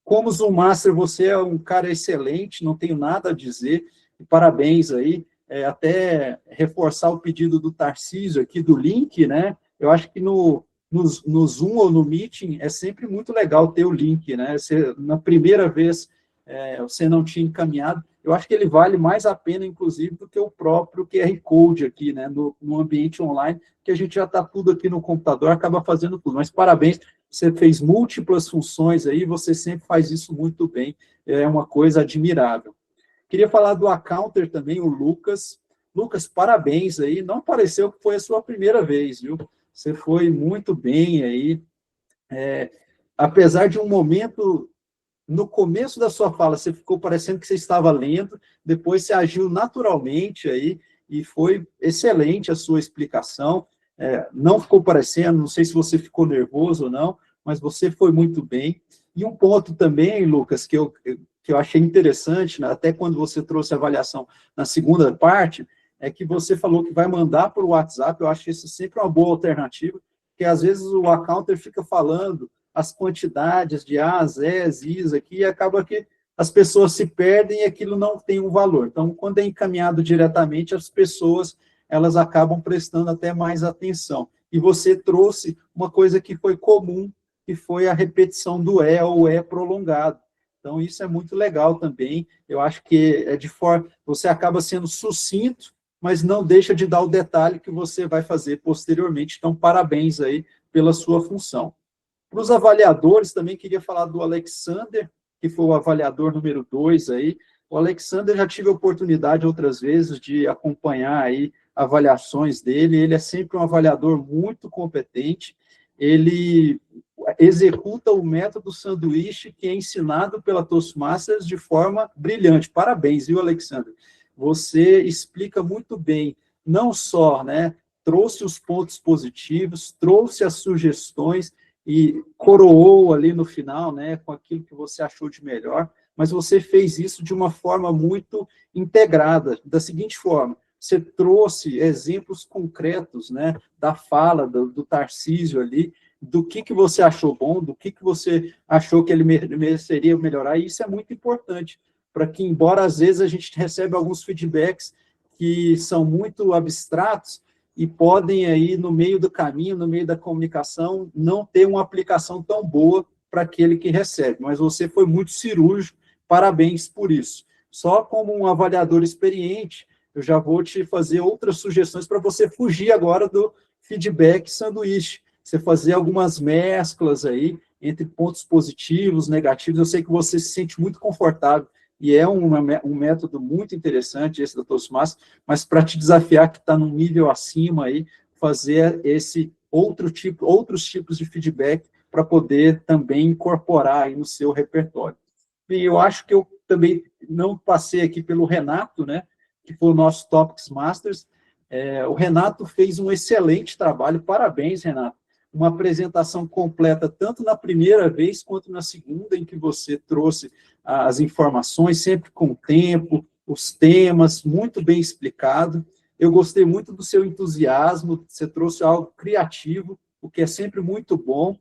Como Zoom Master, você é um cara excelente, não tenho nada a dizer, parabéns aí. até reforçar o pedido do Tarcísio aqui, do link, né? Eu acho que no Zoom ou no Meeting é sempre muito legal ter o link, né? Na primeira vez você não tinha encaminhado, eu acho que ele vale mais a pena, inclusive, do que o próprio QR Code aqui, né? No ambiente online, que a gente já está tudo aqui no computador, acaba fazendo tudo. Mas parabéns, você fez múltiplas funções aí, você sempre faz isso muito bem, é uma coisa admirável. Queria falar do Accounter também, o Lucas. Lucas, parabéns aí, não pareceu que foi a sua primeira vez, viu? Você foi muito bem aí, apesar de um momento, no começo da sua fala, você ficou parecendo que você estava lendo, depois você agiu naturalmente aí, e foi excelente a sua explicação, não ficou parecendo, não sei se você ficou nervoso ou não, mas você foi muito bem. E um ponto também, Lucas, que eu achei interessante, né, até quando você trouxe a avaliação na segunda parte, é que você falou que vai mandar por WhatsApp. Eu acho que isso sempre é uma boa alternativa, porque às vezes o accounter fica falando as quantidades de A, Z, Is aqui, e acaba que as pessoas se perdem e aquilo não tem um valor. Então, quando é encaminhado diretamente, as pessoas elas acabam prestando até mais atenção. E você trouxe uma coisa que foi comum, que foi a repetição do ou prolongado. Então, isso é muito legal também. Eu acho que você acaba sendo sucinto, mas não deixa de dar o detalhe que você vai fazer posteriormente. Então, parabéns aí pela sua função. Para os avaliadores, também queria falar do Alexander, que foi o avaliador número 2 aí. O Alexander, já tive a oportunidade outras vezes de acompanhar aí avaliações dele. Ele é sempre um avaliador muito competente. Ele executa o método sanduíche que é ensinado pela Toastmasters de forma brilhante. Parabéns, viu, Alexander? Você explica muito bem, não só, né, trouxe os pontos positivos, trouxe as sugestões e coroou ali no final, né, com aquilo que você achou de melhor, mas você fez isso de uma forma muito integrada, da seguinte forma: você trouxe exemplos concretos, né, da fala do Tarcísio ali, do que você achou bom, do que você achou que ele mereceria melhorar, e isso é muito importante, para que, embora às vezes a gente recebe alguns feedbacks que são muito abstratos e podem aí, no meio do caminho, no meio da comunicação, não ter uma aplicação tão boa para aquele que recebe, mas você foi muito cirúrgico, parabéns por isso. Só como um avaliador experiente, eu já vou te fazer outras sugestões para você fugir agora do feedback sanduíche, você fazer algumas mesclas aí entre pontos positivos, negativos. Eu sei que você se sente muito confortável e é um método muito interessante esse da Toastmasters, mas para te desafiar que está num nível acima aí, fazer outros tipos de feedback para poder também incorporar aí no seu repertório. E eu acho que eu também não passei aqui pelo Renato, né, que foi o nosso Topics Masters. O Renato fez um excelente trabalho, parabéns, Renato. Uma apresentação completa, tanto na primeira vez quanto na segunda, em que você trouxe as informações, sempre com o tempo, os temas, muito bem explicado. Eu gostei muito do seu entusiasmo, você trouxe algo criativo, o que é sempre muito bom.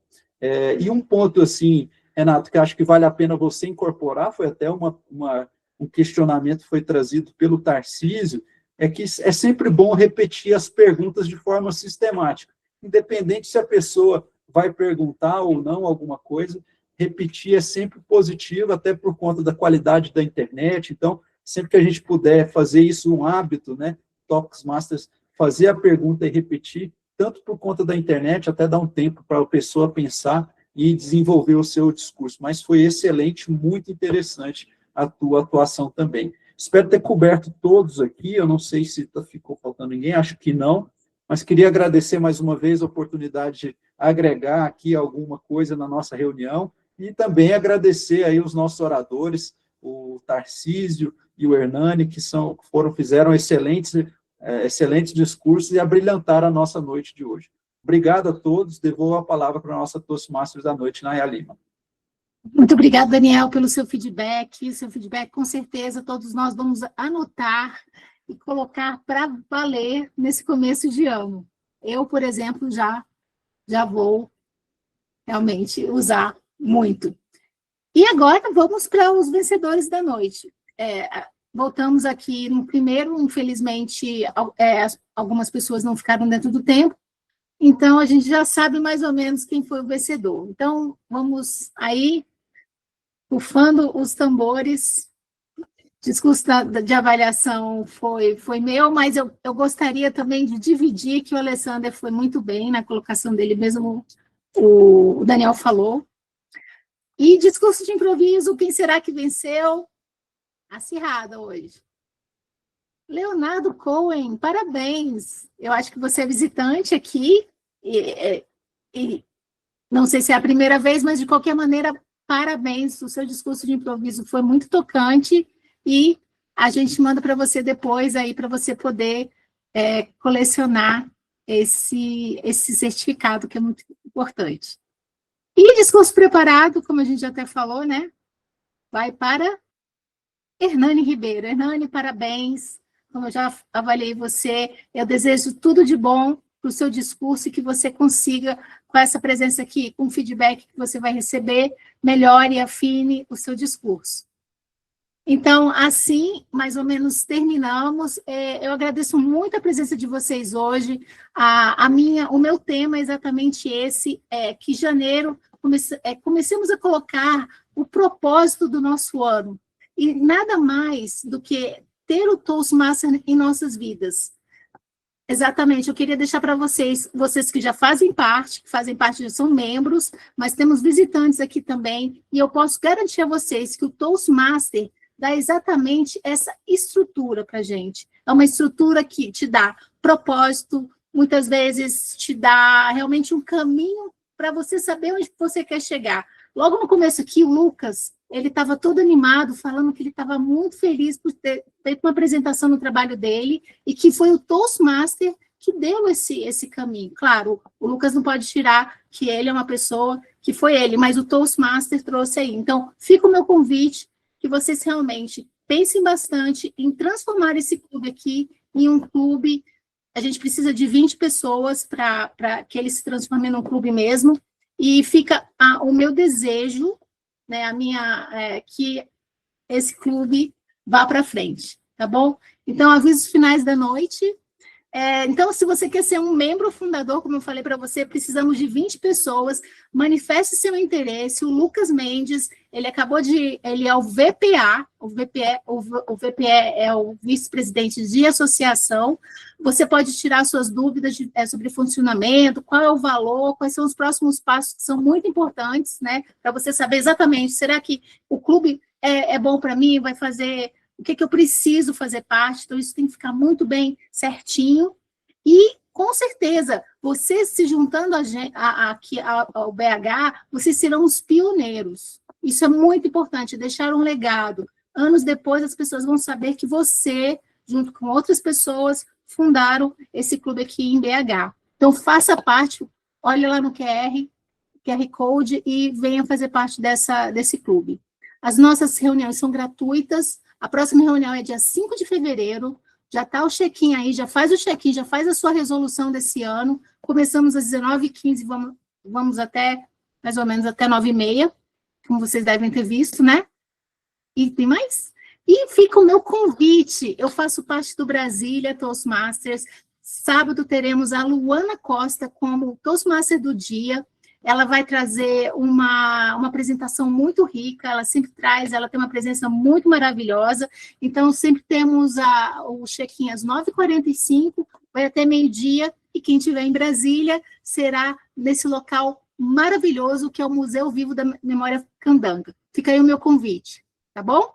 E um ponto, assim, Renato, que acho que vale a pena você incorporar, foi até um questionamento que foi trazido pelo Tarcísio, é que é sempre bom repetir as perguntas de forma sistemática. Independente se a pessoa vai perguntar ou não alguma coisa, repetir é sempre positivo, até por conta da qualidade da internet. Então, sempre que a gente puder fazer isso um hábito, né, Topics Masters, fazer a pergunta e repetir, tanto por conta da internet, até dar um tempo para a pessoa pensar e desenvolver o seu discurso. Mas foi excelente, muito interessante a tua atuação também. Espero ter coberto todos aqui, eu não sei se ficou faltando ninguém, acho que não, mas queria agradecer mais uma vez a oportunidade de agregar aqui alguma coisa na nossa reunião e também agradecer aí os nossos oradores, o Tarcísio e o Hernani, que fizeram excelentes discursos e abrilhantaram a nossa noite de hoje. Obrigado a todos, devolvo a palavra para a nossa Toastmasters da noite, Naya Lima. Muito obrigada, Daniel, pelo seu feedback. Seu feedback, com certeza, todos nós vamos anotar e colocar para valer nesse começo de ano. Eu, por exemplo, já vou realmente usar muito. E agora vamos para os vencedores da noite. voltamos aqui no primeiro, infelizmente, algumas pessoas não ficaram dentro do tempo, então a gente já sabe mais ou menos quem foi o vencedor. Então, vamos aí, bufando os tambores. Discurso de avaliação foi meu, mas eu gostaria também de dividir, que o Alessandro foi muito bem na colocação dele, mesmo o Daniel falou. E discurso de improviso, quem será que venceu? Acirrada hoje. Leonardo Cohen, parabéns. Eu acho que você é visitante aqui, e não sei se é a primeira vez, mas de qualquer maneira, parabéns. O seu discurso de improviso foi muito tocante, e a gente manda para você depois aí, para você poder colecionar esse certificado, que é muito importante. E discurso preparado, como a gente até falou, né? Vai para Hernani Ribeiro. Hernani, parabéns. Como eu já avaliei você, eu desejo tudo de bom para o seu discurso e que você consiga, com essa presença aqui, com o feedback que você vai receber, melhore e afine o seu discurso. Então, assim, mais ou menos terminamos. Eu agradeço muito a presença de vocês hoje. O meu tema é exatamente esse, que janeiro comecemos a colocar o propósito do nosso ano. E nada mais do que ter o Toastmaster em nossas vidas. Exatamente, eu queria deixar para vocês que já fazem parte, já são membros, mas temos visitantes aqui também, e eu posso garantir a vocês que o Toastmaster dá exatamente essa estrutura para a gente. É uma estrutura que te dá propósito, muitas vezes te dá realmente um caminho para você saber onde você quer chegar. Logo no começo aqui, o Lucas, ele estava todo animado, falando que ele estava muito feliz por ter feito uma apresentação no trabalho dele, e que foi o Toastmaster que deu esse caminho. Claro, o Lucas não pode tirar que ele é uma pessoa que foi ele, mas o Toastmaster trouxe aí. Então, fica o meu convite, que vocês realmente pensem bastante em transformar esse clube aqui em um clube. A gente precisa de 20 pessoas para que ele se transforme num clube mesmo, e fica o meu desejo, né, que esse clube vá para frente, tá bom? Então, avisos finais da noite. Então, se você quer ser um membro fundador, como eu falei para você, precisamos de 20 pessoas. Manifeste seu interesse. O Lucas Mendes, ele é o VPA, o VPA é o vice-presidente de associação. Você pode tirar suas dúvidas sobre funcionamento, qual é o valor, quais são os próximos passos, que são muito importantes, né, para você saber exatamente, será que o clube é bom para mim, vai fazer... O que eu preciso fazer parte? Então, isso tem que ficar muito bem certinho. E, com certeza, vocês se juntando aqui ao BH, vocês serão os pioneiros. Isso é muito importante, deixar um legado. Anos depois, as pessoas vão saber que você, junto com outras pessoas, fundaram esse clube aqui em BH. Então, faça parte, olhe lá no QR Code e venha fazer parte desse clube. As nossas reuniões são gratuitas. A próxima reunião é dia 5 de fevereiro, já está o check-in aí, já faz o check-in, já faz a sua resolução desse ano. Começamos às 19h15, vamos até, mais ou menos, até 9h30, como vocês devem ter visto, né? E tem mais? E fica o meu convite, eu faço parte do Brasília Toastmasters. Sábado teremos a Luana Costa como Toastmaster do dia. Ela vai trazer uma apresentação muito rica, ela tem uma presença muito maravilhosa. Então, sempre temos o check-in às 9h45, vai até meio-dia, e quem estiver em Brasília será nesse local maravilhoso, que é o Museu Vivo da Memória Candanga. Fica aí o meu convite, tá bom?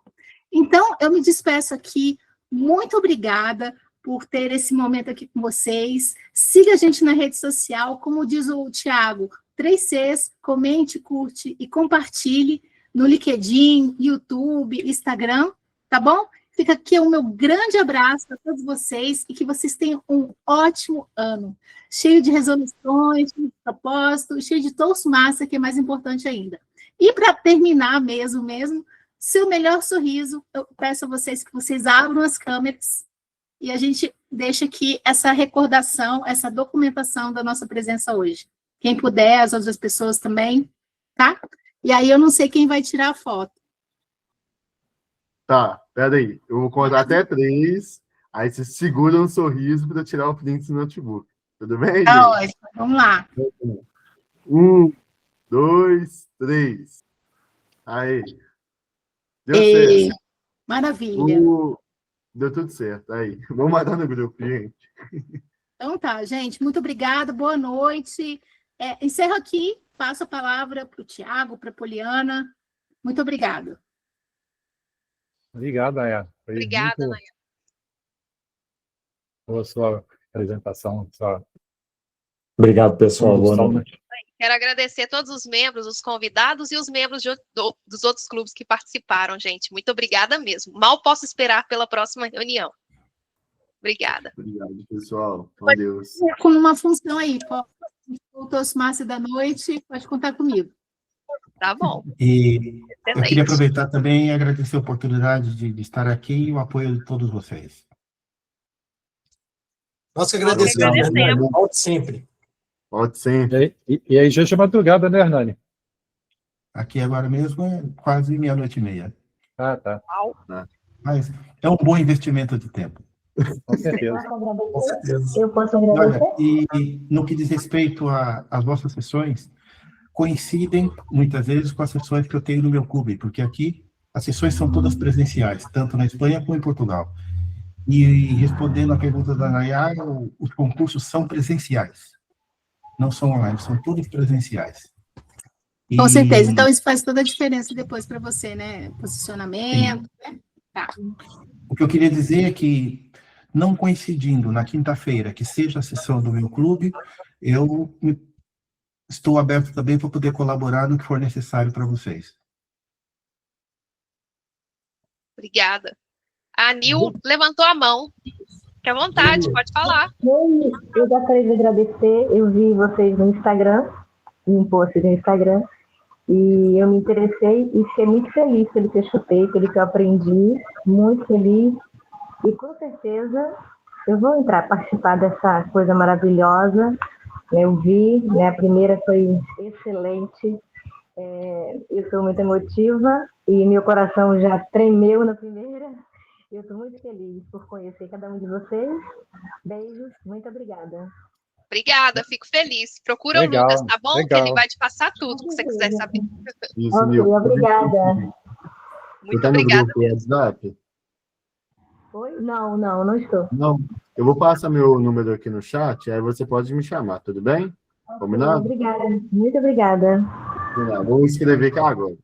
Então, eu me despeço aqui, muito obrigada por ter esse momento aqui com vocês. Siga a gente na rede social, como diz o Thiago, 3Cs, comente, curte e compartilhe no LinkedIn, YouTube, Instagram, tá bom? Fica aqui o meu grande abraço a todos vocês, e que vocês tenham um ótimo ano, cheio de resoluções, de propósito, cheio de Toastmaster, que é mais importante ainda. E para terminar mesmo, seu melhor sorriso, eu peço a vocês que vocês abram as câmeras e a gente deixa aqui essa recordação, essa documentação da nossa presença hoje. Quem puder, as outras pessoas também, tá? E aí eu não sei quem vai tirar a foto. Tá, peraí. Eu vou contar até 3. Aí vocês seguram um sorriso para tirar o print do notebook. Tudo bem, Tá gente? ótimo, vamos lá. 1, 2, 3. Aí. Deu E... certo. Maravilha. Deu tudo certo. Aí. Vamos mandar no grupo, gente. Então tá, gente, muito obrigada, boa noite. Encerro aqui, passo a palavra para o Tiago, para a Poliana. Muito obrigada. Obrigado, Nayara. Foi Obrigada, muito Nayara. boa sua apresentação, sua Obrigado, pessoal. Boa condução, noite. né? Quero agradecer a todos os membros, os convidados e os membros dos outros clubes que participaram, gente. Muito obrigada mesmo. Mal posso esperar pela próxima reunião. Obrigada. Obrigado, pessoal. Com Deus. Com uma função aí, o Toastmaster da noite, pode contar comigo. Tá bom. E eu Excelente. queria aproveitar também e agradecer a oportunidade de estar aqui e o apoio de todos vocês. Nós que Nós que agradecemos, agradecemos. Hernani. Volte sempre. Volte sempre. E aí, já é madrugada, né, Hernani? Aqui agora mesmo é quase 00:30. Ah, tá. Mas é um bom investimento de tempo. Com certeza. Com certeza. Eu posso Olha, agradecer? e no que diz respeito às vossas sessões, coincidem muitas vezes com as sessões que eu tenho no meu clube, porque aqui as sessões são todas presenciais, tanto na Espanha como em Portugal. E respondendo à pergunta da Nayara, os concursos são presenciais, não são online, são todos presenciais. Com certeza. Então, isso faz toda a diferença depois para você, né? Posicionamento, né? Tá. O que eu queria dizer é que, não coincidindo na quinta-feira, que seja a sessão do meu clube, eu estou aberto também para poder colaborar no que for necessário para vocês. Obrigada. A Nil levantou a mão. Fique à vontade, pode falar. Eu gostaria de agradecer. Eu vi vocês no Instagram, em um post no Instagram, e eu me interessei e fiquei muito feliz pelo que eu escutei, pelo que eu aprendi, muito feliz. E com certeza eu vou participar dessa coisa maravilhosa. Eu vi, né, a primeira foi excelente. Eu sou muito emotiva e meu coração já tremeu na primeira. Eu estou muito feliz por conhecer cada um de vocês. Beijos, muito obrigada. Obrigada, fico feliz. Procura Legal, o Lucas, tá bom? legal. Que ele vai te passar tudo que você quiser saber. Isso, Ok, Nil. obrigada. Muito Tá no obrigada. grupo WhatsApp? Oi? Não estou. Não. Eu vou passar meu número aqui no chat, aí você pode me chamar, tudo bem? Combinado? Obrigada, muito obrigada. Vou escrever aqui agora.